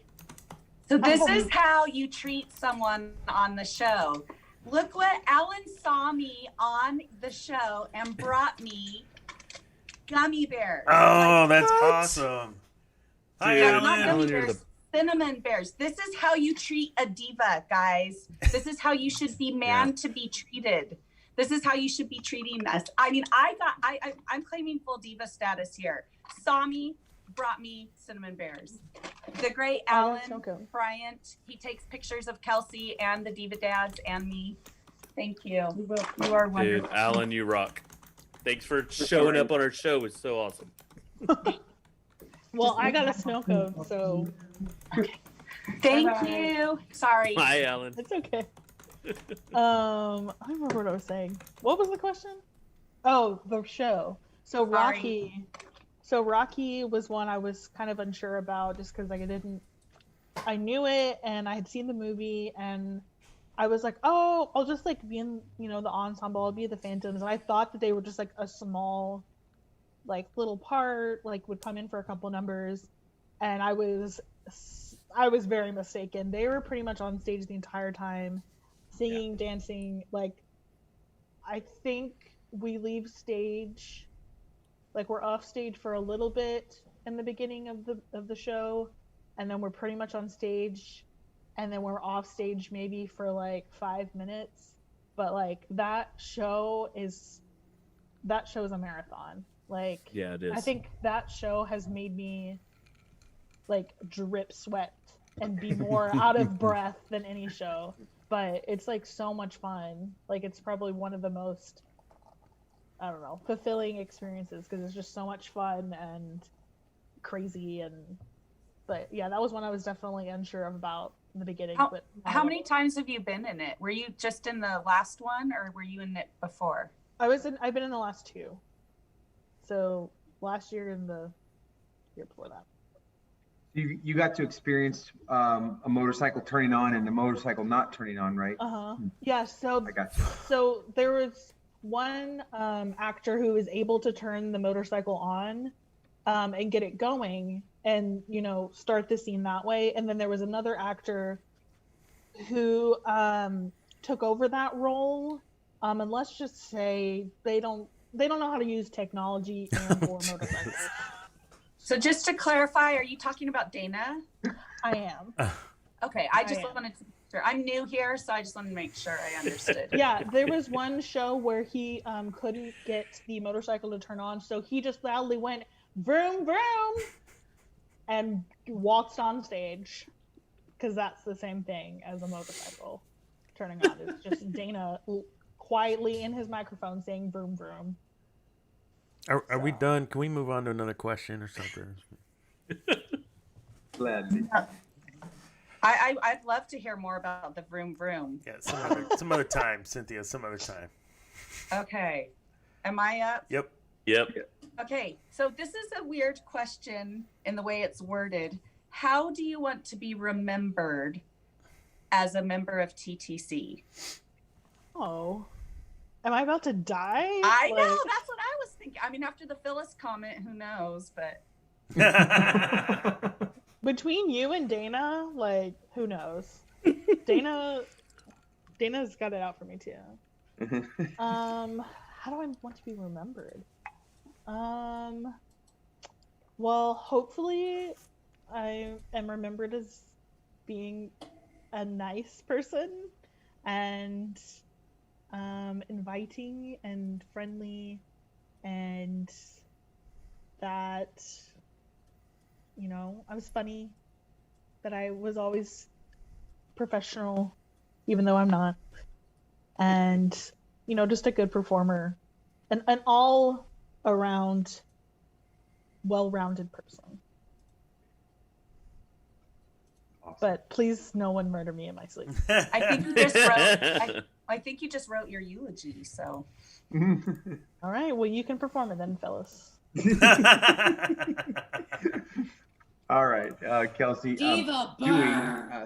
So this is how you treat someone on the show. Look what Alan saw me on the show and brought me gummy bears. Oh, that's awesome. Hi, Dude, Alan. Not gummy Alan, you're bears, cinnamon bears. This is how you treat a diva, guys. This is how you should be to be treated. This is how you should be treating us. I mean, I'm claiming full diva status here. Saw me, brought me cinnamon bears. The great Alan Bryant, he takes pictures of Kelsie and the DivaDads and me. Thank you. You are wonderful. Dude, Alan, you rock. Thanks for showing up on our show. It's so awesome. Well, I got a snow cone, so. Thank you. Sorry. Hi, Alan. It's okay. I don't remember what I was saying. What was the question? Oh, the show. So Rocky was one I was kind of unsure about just because I knew it and I had seen the movie and I was like, oh, I'll just like be in, the ensemble. I'll be the Phantoms. And I thought that they were just like a small, like little part, like would come in for a couple numbers. And I was very mistaken. They were pretty much on stage the entire time, singing, dancing. Like, I think we leave stage, like we're off stage for a little bit in the beginning of the show, and then we're pretty much on stage, and then we're off stage maybe for like 5 minutes. But like that show is a marathon. Like, Yeah, it is. I think that show has made me like drip sweat and be more out of breath than any show. But it's like so much fun. Like, it's probably one of the most, I don't know, fulfilling experiences because it's just so much fun and crazy. But yeah, that was one I was definitely unsure about in the beginning. How many times have you been in it? Were you just in the last one, or were you in it before? I've been in the last 2. So last year and the year before that. You got to experience a motorcycle turning on and a motorcycle not turning on, right? Yeah. So I got you. So there was one actor who was able to turn the motorcycle on and get it going, and start the scene that way. And then there was another actor who took over that role. And let's just say they don't know how to use technology and or motorcycles. So just to clarify, are you talking about Dana? I am. Okay, I just wanted to make sure. I'm new here, so I just wanted to make sure I understood. Yeah, there was one show where he couldn't get the motorcycle to turn on, so he just loudly went, vroom, vroom, and waltzed on stage, because that's the same thing as a motorcycle turning on. It's just Dana quietly in his microphone saying vroom, vroom. Are we done? Can we move on to another question or something? Gladly. I'd love to hear more about the vroom vroom. Yeah, some other time, Cynthia. Some other time. Okay, am I up? Yep. Okay, so this is a weird question in the way it's worded. How do you want to be remembered as a member of TTC? Oh. Am I about to die? I know, that's what I was thinking. I mean, after the Phyllis comment, who knows, but... Between you and Dana, like, who knows? Dana's got it out for me, too. How do I want to be remembered? Well, hopefully I am remembered as being a nice person and... inviting and friendly, and that I was funny, that I was always professional even though I'm not, and just a good performer, and an all around well-rounded person. Awesome. But please no one murder me in my sleep. I think you just wrote I think you just wrote your eulogy, so. All right, well, you can perform it then, Phyllis. All right, Kelsie. Dewey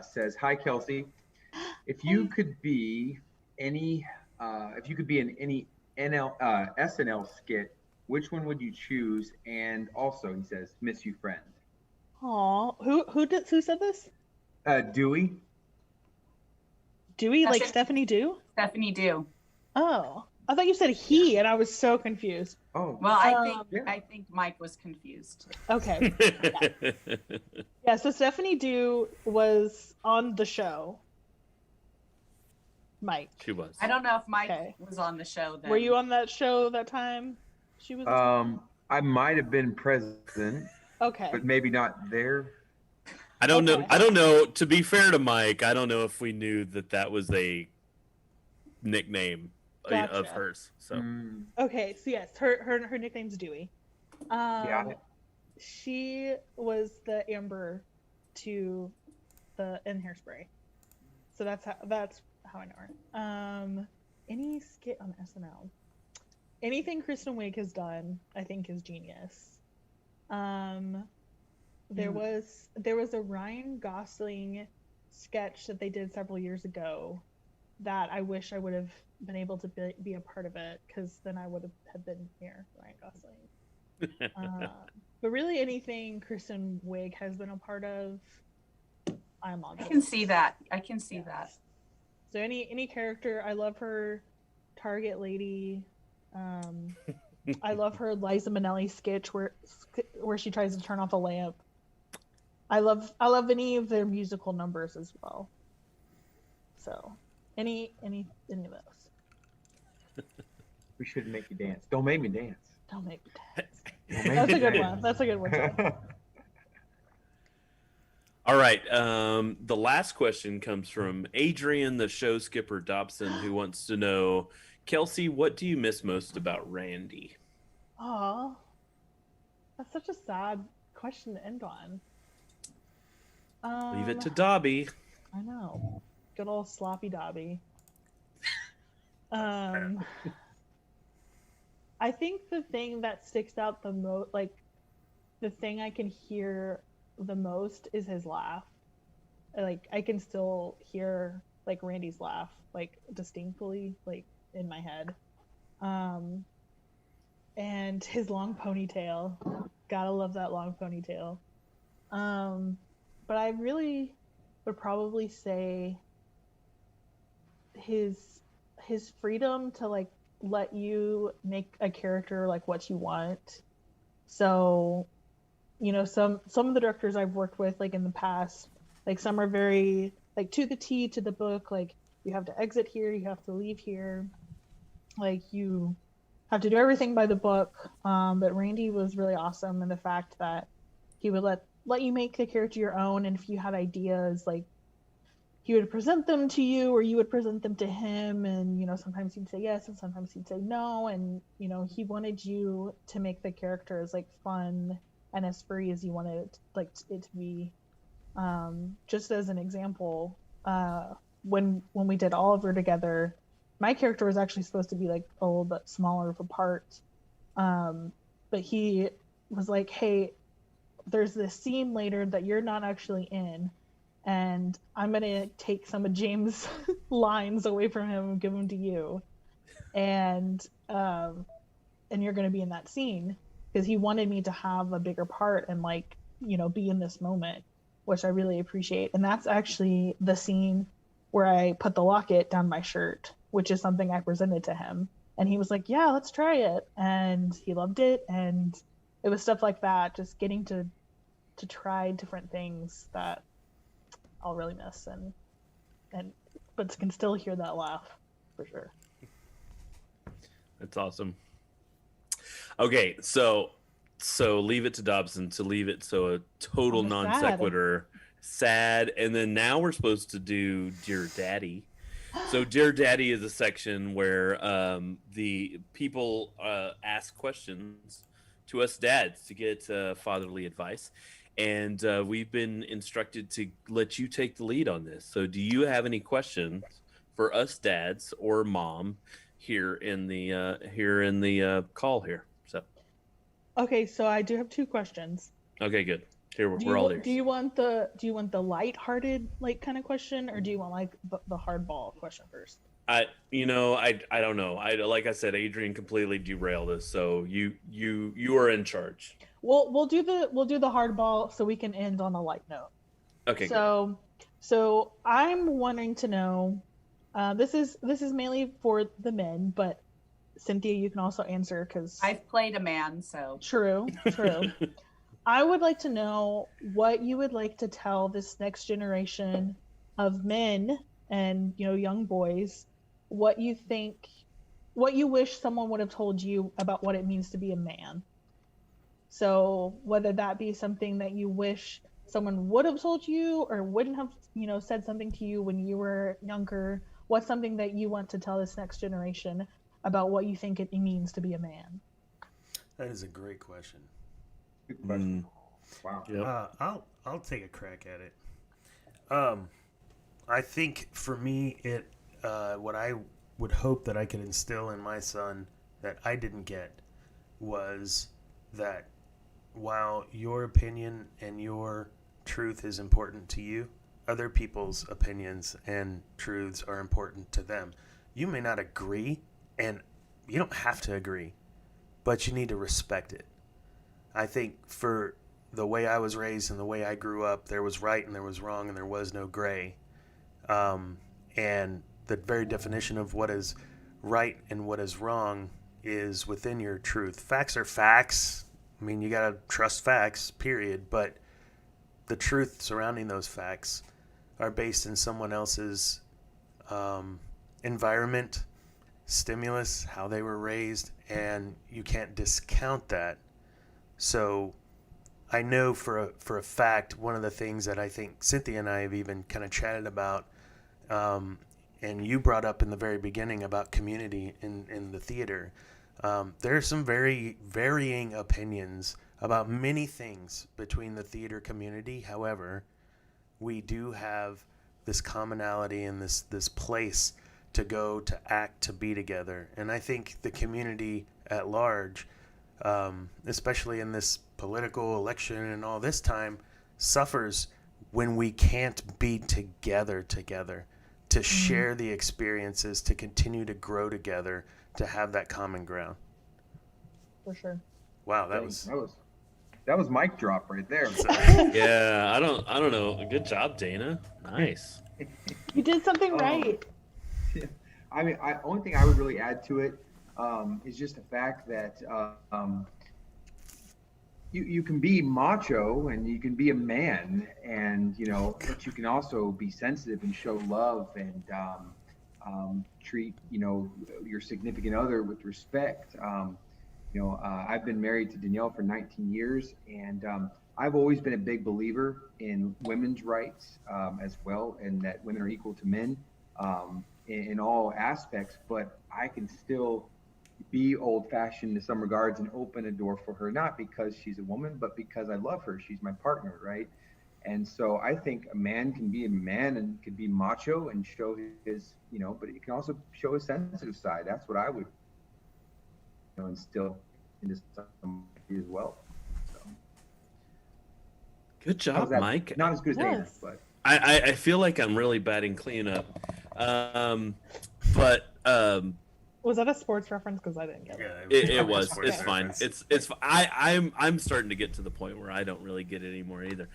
says, "Hi, Kelsie. If you could be in any SNL skit, which one would you choose? And also," he says, "miss you, friend." Aw, who said this? Dewey. Dewey, like Stephanie Dew? Stephanie Dew. Oh, I thought you said he, and I was so confused. Oh, well, I think Mike was confused. Okay. Yeah, so Stephanie Dew was on the show. Mike. She was. I don't know if Mike was on the show then. Were you on that show that time? She was. I might have been present. Okay. But maybe not there. I don't know. I don't know. To be fair to Mike, I don't know if we knew that was a nickname of hers. So. Okay, so yes, her nickname's Dewey. She was the Amber to the in Hairspray. So that's how I know her. Any skit on SNL, anything Kristen Wiig has done, I think is genius. There was a Ryan Gosling sketch that they did several years ago that I wish I would have been able to be a part of it, because then I would have been here, Ryan Gosling. But really anything Kristen Wiig has been a part of, I'm on. I can see that. I can see that. So any character, I love her Target lady. I love her Liza Minnelli sketch where she tries to turn off a lamp. I love any of their musical numbers as well. So any of those. We shouldn't make you dance. Don't make me dance. Don't make me dance. Don't make That's me a good dance. one. That's a good one too. All right. The last question comes from Adrian, the show skipper Dobson, who wants to know, Kelsie, what do you miss most about Randy? Aw, that's such a sad question to end on. Leave it to Dobby. I know. Good old sloppy Dobby. I think the thing that sticks out the most, like the thing I can hear the most, is his laugh. Like I can still hear like Randy's laugh, like distinctly, like in my head. And his long ponytail. Gotta love that long ponytail. But I really would probably say his freedom to like let you make a character like what you want. So, you know, some of the directors I've worked with like in the past, like some are very like to the T, to the book, like you have to exit here, you have to leave here, like you have to do everything by the book. But Randy was really awesome in the fact that he would let you make the character your own, and if you had ideas, like he would present them to you or you would present them to him, and you know, sometimes he'd say yes and sometimes he'd say no, and you know, he wanted you to make the character as like fun and as free as you wanted it, like it to be. Just as an example, when we did Oliver together, my character was actually supposed to be like a little bit smaller of a part, but he was like, hey, there's this scene later that you're not actually in, and I'm gonna take some of James' lines away from him and give them to you, and you're gonna be in that scene, because he wanted me to have a bigger part and like, you know, be in this moment, which I really appreciate. And that's actually the scene where I put the locket down my shirt, which is something I presented to him, and he was like, yeah, let's try it, and he loved it. And it was stuff like that, just getting to try different things that I'll really miss, but can still hear that laugh for sure. That's awesome. Okay, so leave it to Dobson to leave it, so a total non sequitur, sad, and then now we're supposed to do Dear Daddy. So Dear Daddy is a section where the people ask questions to us dads to get fatherly advice. And we've been instructed to let you take the lead on this. So do you have any questions for us dads or mom here in the call here? So Okay, so I do have two questions. Okay, good. Here we're all there. Do you want the light-hearted like kind of question, or do you want like the hardball question first? I don't know. Like I said, Adrian completely derailed us. So you are in charge. We'll do the hardball so we can end on a light note. Okay. So I'm wanting to know. This is mainly for the men, but Cynthia, you can also answer because I've played a man, so true. I would like to know what you would like to tell this next generation of men and, you know, young boys, what you wish someone would have told you about what it means to be a man. So whether that be something that you wish someone would have told you or wouldn't have, you know, said something to you when you were younger, what's something that you want to tell this next generation about what you think it means to be a man? That is a great question. Good question. Wow. Yep. I'll take a crack at it. I think for me, what I would hope that I could instill in my son that I didn't get was that while your opinion and your truth is important to you, other people's opinions and truths are important to them. You may not agree, and you don't have to agree, but you need to respect it. I think for the way I was raised and the way I grew up, there was right and there was wrong and there was no gray. And the very definition of what is right and what is wrong is within your truth. Facts are facts. I mean, you got to trust facts, period. But the truth surrounding those facts are based in someone else's environment, stimulus, how they were raised, and you can't discount that. So I know for a fact, one of the things that I think Cynthia and I have even kind of chatted about, and you brought up in the very beginning about community in the theater, there are some very varying opinions about many things between the theater community. However, we do have this commonality and this place to go, to act, to be together. And I think the community at large, especially in this political election and all this time, suffers when we can't be together to share the experiences, to continue to grow together, to have that common ground. For sure. Wow, that was mic drop right there. Yeah, I don't know. Good job, Dana. Nice. You did something right. Yeah. I mean, only thing I would really add to it is just the fact that you can be macho and you can be a man, and but you can also be sensitive and show love and treat your significant other with respect. I've been married to Danielle for 19 years, and I've always been a big believer in women's rights as well, and that women are equal to men in all aspects. But I can still be old-fashioned in some regards and open a door for her, not because she's a woman, but because I love her. She's my partner, right? And so I think a man can be a man and can be macho and show his, but he can also show his sensitive side. That's what I would instill into somebody as well. So. Good job, Mike. Not as good as Dana, but I feel like I'm really batting cleanup. But was that a sports reference? Because I didn't get it. It was. It's fine. It's. I'm starting to get to the point where I don't really get it anymore either.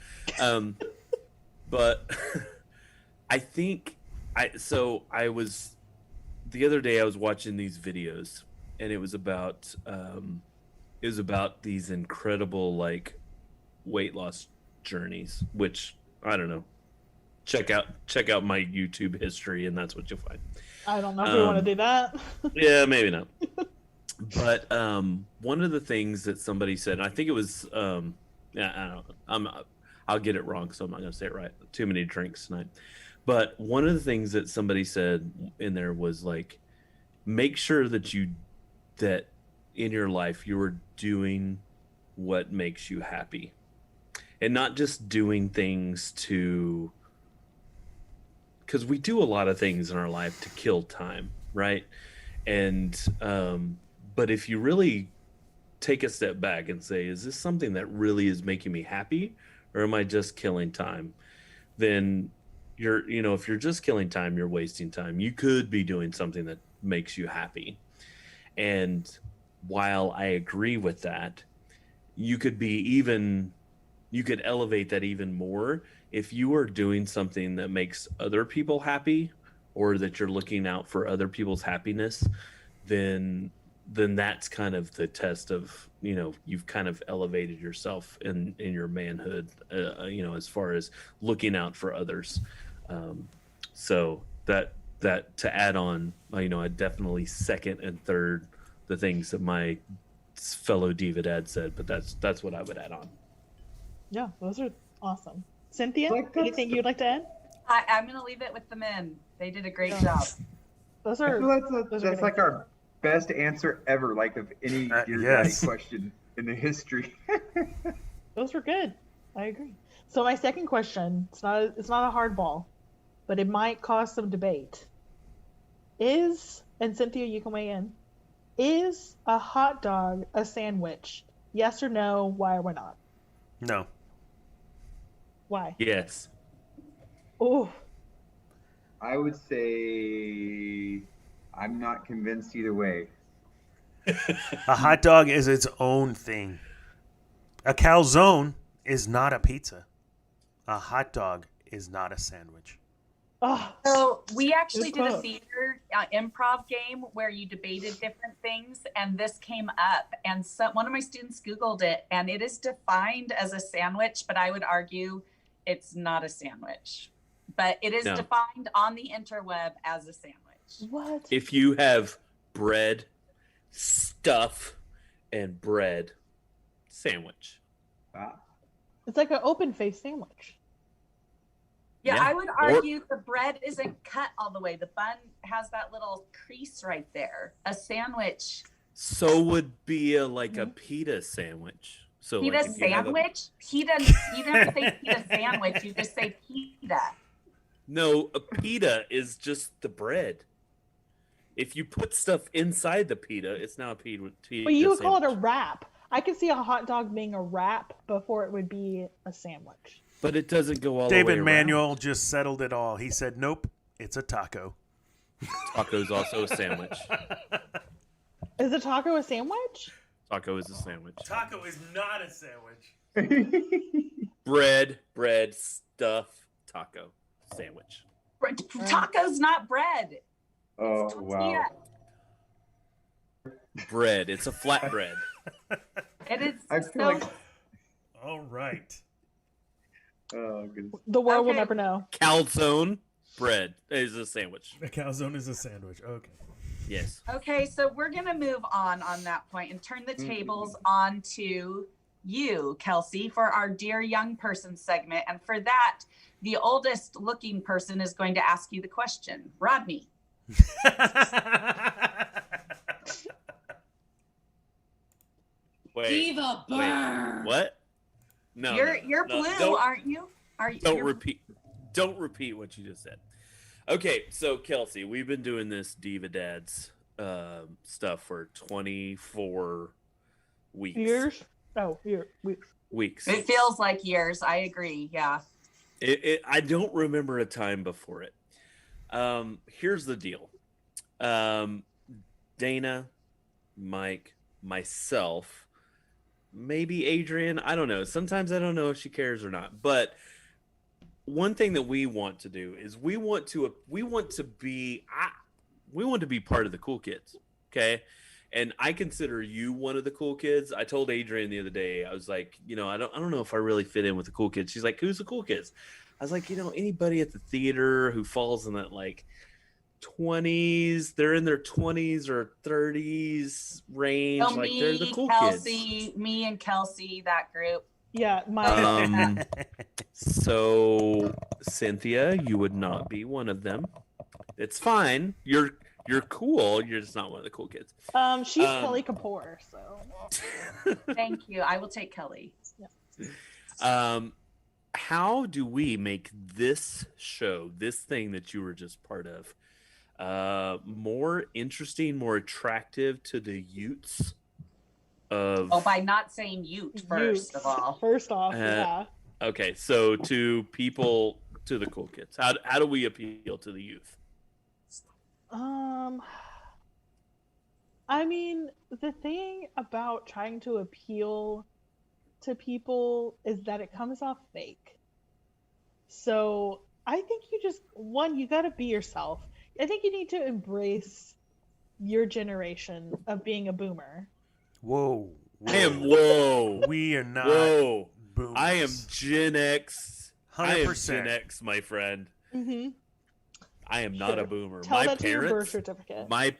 But I think I was the other day I was watching these videos, and it was about these incredible weight loss journeys, which I don't know. Check out my YouTube history, and that's what you'll find. I don't know if we want to do that. Yeah, maybe not. But one of the things that somebody said, I think it was, I don't know. I'll get it wrong, so I'm not going to say it right. Too many drinks tonight. But one of the things that somebody said in there was make sure that in your life you are doing what makes you happy, and not just doing things because we do a lot of things in our life to kill time, right? And but if you really take a step back and say, is this something that really is making me happy, or am I just killing time? Then if you're just killing time, you're wasting time. You could be doing something that makes you happy. And while I agree with that, you could elevate that even more if you are doing something that makes other people happy, or that you're looking out for other people's happiness. Then that's kind of the test of you've kind of elevated yourself in your manhood, as far as looking out for others. So that to add on, I definitely second and third the things that my fellow Diva Dad said, but that's what I would add on. Yeah, those are awesome. Cynthia, anything you'd like to add? I'm going to leave it with the men. They did a great job. Those are that's like our best answer ever, of any Dear Daddy question in the history. Those were good. I agree. So my second question, it's not a hard ball, but it might cause some debate. And Cynthia, you can weigh in. Is a hot dog a sandwich? Yes or no? Why or why not? No. Why? Yes. Oh. I would say I'm not convinced either way. A hot dog is its own thing. A calzone is not a pizza. A hot dog is not a sandwich. Oh, So we actually Good did a quote. theater improv game where you debated different things, and this came up. And so one of my students Googled it, and it is defined as a sandwich, but I would argue it's not a sandwich. But it is No. defined on the interweb as a sandwich. what? If you have bread, stuff, and bread, sandwich. Ah. It's like an open face sandwich. Yeah, Yeah. I would argue the bread isn't cut all the way. The bun has that little crease right there. A sandwich. So would be like a pita sandwich. So Pita like if you have a- sandwich? You don't say pita sandwich, you just say pita. No, a pita is just the bread. If you put stuff inside the pita, it's now a pita. But you would call it a wrap. I could see a hot dog being a wrap before it would be a sandwich. But it doesn't go all the way David around. Manuel just settled it all. He said, "Nope, it's a taco." Taco's also a sandwich. Is a taco a sandwich? Taco is a sandwich. Taco is not a sandwich. Bread, stuff, taco, sandwich. Taco's not bread. Oh, Tortilla. wow. Bread. It's a flatbread. It is. I feel like. All right. Oh, goodness. The world will Okay. never know. Calzone bread is a sandwich. A calzone is a sandwich. Okay. Yes. Okay, so we're going to move on that point and turn the tables on to you, Kelsie, for our Dear Young Person segment. And for that, the oldest looking person is going to ask you the question. Rodney. Wait. Diva burn. What? No. You're no, blue, don't- aren't you? Are you? Don't you're- repeat. Don't repeat what you just said. Okay, so Kelsie, we've been doing this Diva Dads stuff for 24 weeks. Years? Oh, here. Weeks. It feels like years. I agree. Yeah. I don't remember a time before it. Here's the deal. Dana, Mike, myself, maybe Adrian. I don't know. Sometimes I don't know if she cares or not. But one thing that we want to do is we want to be part of the cool kids. Okay. And I consider you one of the cool kids. I told Adrian the other day, I was like, I don't know if I really fit in with the cool kids. She's like, who's the cool kids? I was like, anybody at the theater who falls in that like 20s, they're in their 20s or 30s range. So like me, they're the cool Kelsie, kids. me and Kelsie, that group. Yeah, my. So Cynthia, you would not be one of them. It's fine. You're cool. You're just not one of the cool kids. She's Kelly Kapoor, so. Thank you. I will take Kelly. How do we make this show, this thing that you were just part of, more interesting, more attractive to the youths of? Oh, by not saying Ute first of all. First off, yeah. Okay, so to people, to the cool kids, how do we appeal to the youth? I mean, the thing about trying to appeal to people is that it comes off fake. So I think you got to be yourself. I think you need to embrace your generation of being a boomer. Whoa. Whoa. We are not. Whoa. Boomers. I am Gen X. 100%. I am Gen X, my friend. Mm-hmm. I am not a boomer. Tell my that to your parents, birth certificate. my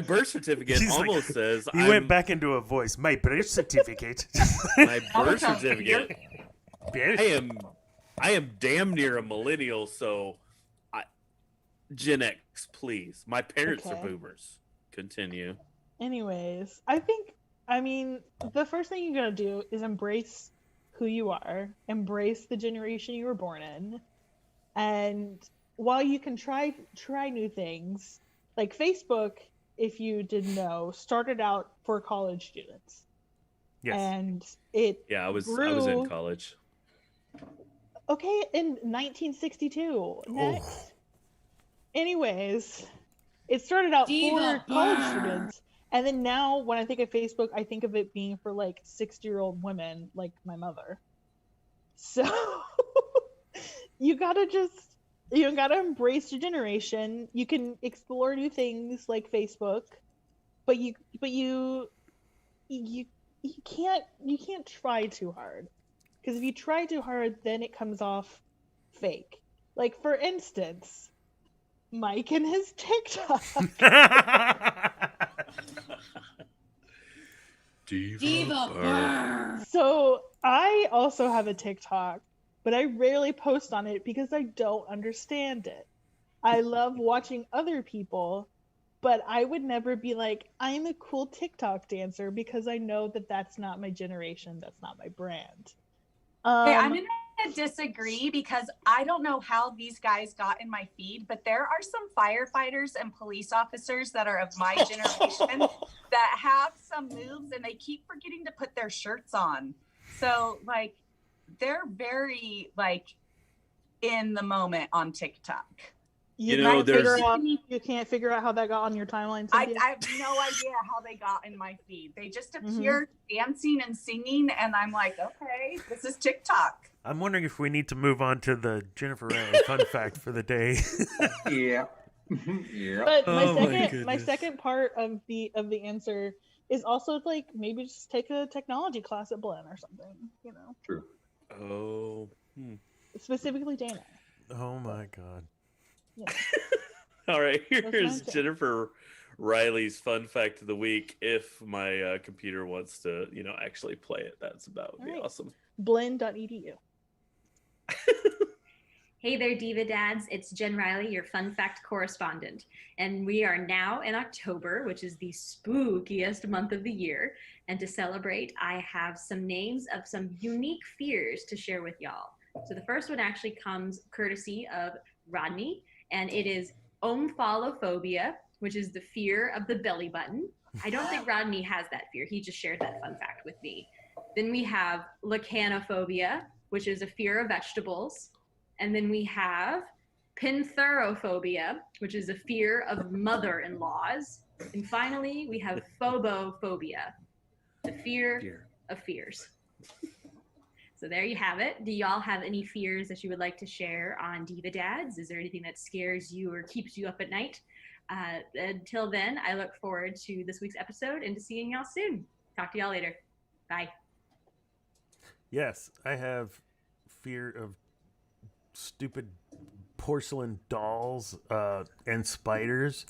birth certificate He's like- almost says He went back into a voice. My birth certificate. my birth certificate. Yes. I am damn near a millennial, so Gen X, please. My parents are Okay. boomers. Continue. Anyways, I mean, the first thing you gotta do is embrace who you are, embrace the generation you were born in, and while you can try new things, like Facebook, if you didn't know, started out for college students. Yes. And it Yeah, I was grew, in college. Okay, in 1962. Next. Anyways, it started out Diva for college burn. students. And then now when I think of Facebook, I think of it being for like 60-year-old women like my mother. So you gotta embrace your generation. You can explore new things like Facebook, but you can't try too hard, because if you try too hard, then it comes off fake. Like, for instance, Mike and his TikTok. Diva burn. So I also have a TikTok, but I rarely post on it because I don't understand it. I love watching other people, but I would never be like, I'm a cool TikTok dancer, because I know that that's not my generation. That's not my brand. Okay, I'm going to disagree, because I don't know how these guys got in my feed, but there are some firefighters and police officers that are of my generation that have some moves, and they keep forgetting to put their shirts on. So, like, they're very, like, in the moment on TikTok. You know, You can't figure out how that got on your timeline. I have no idea how they got in my feed. They just appear dancing and singing, and I'm like, okay, this is TikTok. I'm wondering if we need to move on to the Jennifer Reilly fun fact for the day. Yeah. Yeah. But my second part of the answer is also, like, maybe just take a technology class at Blinn or something, you know. True. Oh. Specifically Dana. Oh my God. Yeah. All right, here's Jennifer Reilly's fun fact of the week. If my computer wants to, actually play it, that would be awesome. Blinn.edu. Hey there, Diva Dads. It's Jen Reilly, your fun fact correspondent. And we are now in October, which is the spookiest month of the year. And to celebrate, I have some names of some unique fears to share with y'all. So the first one actually comes courtesy of Rodney, and it is omphalophobia, which is the fear of the belly button. I don't think Rodney has that fear. He just shared that fun fact with me. Then we have lechanophobia, which is a fear of vegetables. And then we have pentherophobia, which is a fear of mother-in-laws. And finally, we have phobophobia, the fear of fears. So there you have it. Do y'all have any fears that you would like to share on Diva Dads? Is there anything that scares you or keeps you up at night? Until then, I look forward to this week's episode and to seeing y'all soon. Talk to y'all later. Bye. Yes, I have fear of stupid porcelain dolls and spiders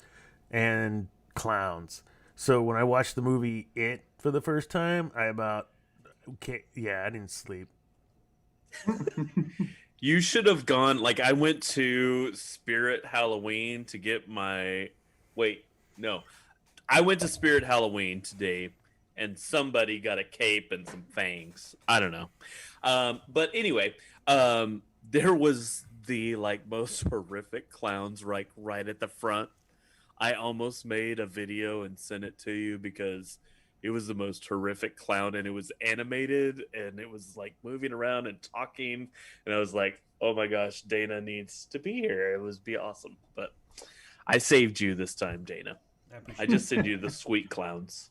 and clowns. So when I watched the movie It for the first time, I didn't sleep. You should have gone, I went to Spirit Halloween to get I went to Spirit Halloween today, and somebody got a cape and some fangs. I don't know. But anyway, there was the most horrific clowns right at the front. I almost made a video and sent it to you because it was the most horrific clown, and it was animated, and it was moving around and talking, and I was like, oh my gosh, Dana needs to be here. It would be awesome. But I saved you this time, Dana. I just sent you the sweet clowns.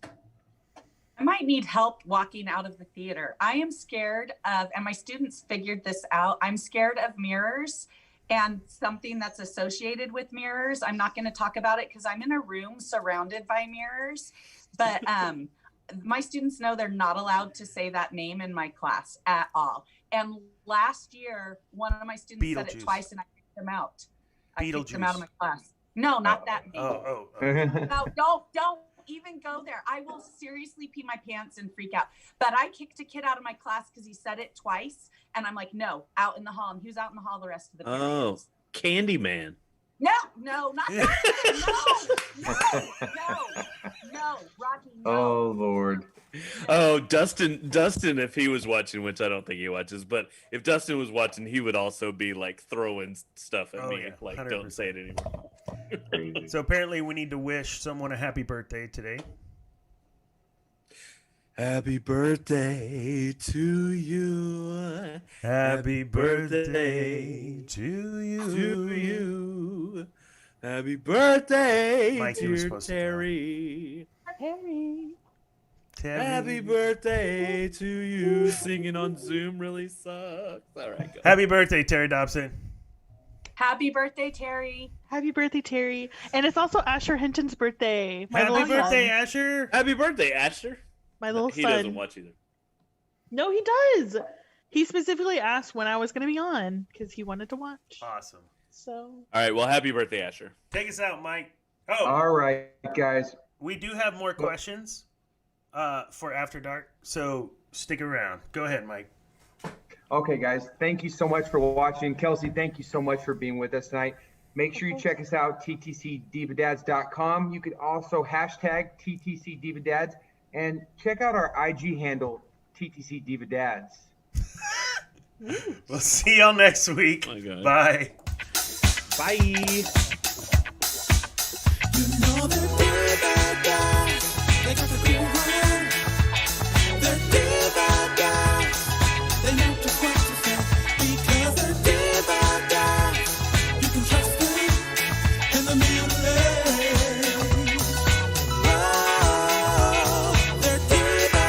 I might need help walking out of the theater. I am scared of, and my students figured this out, I'm scared of mirrors and something that's associated with mirrors. I'm not going to talk about it because I'm in a room surrounded by mirrors, but my students know they're not allowed to say that name in my class at all. And last year, one of my students said it twice, and I kicked them out. I kicked them out of my class. No, not that name. No, don't even go there. I will seriously pee my pants and freak out. But I kicked a kid out of my class because he said it twice, and I'm like, no, out in the hall. And he was out in the hall the rest of the period. Oh, Candyman. No, not that. No, Rocky. No. Oh Lord. Oh, Dustin, if he was watching, which I don't think he watches, but if Dustin was watching, he would also be throwing stuff at me. Yeah, don't say it anymore. So apparently we need to wish someone a happy birthday today. Happy birthday to you. Happy birthday to you. Happy birthday, Mike, dear Terry. Harry. Happy birthday to you. Singing on Zoom really sucks. All right, go. Happy birthday, Terry Dobson. Happy birthday, Terry. Happy birthday, Terry. And it's also Asher Hinton's birthday. My Happy little birthday, son. Asher. Happy birthday, Asher. My little He son. doesn't watch either. No, he does. He specifically asked when I was going to be on because he wanted to watch. Awesome. So. All right, well, happy birthday, Asher. Take us out, Mike. Oh, All right, guys. we do have more questions for After Dark, so stick around. Go ahead, Mike. Okay, guys, thank you so much for watching. Kelsie, thank you so much for being with us tonight. Make sure you check us out, TTCDivaDads.com. You could also hashtag TTCDivaDads and check out our IG handle, TTCDivaDads. We'll see y'all next week. Oh my God. Bye. Bye. You know that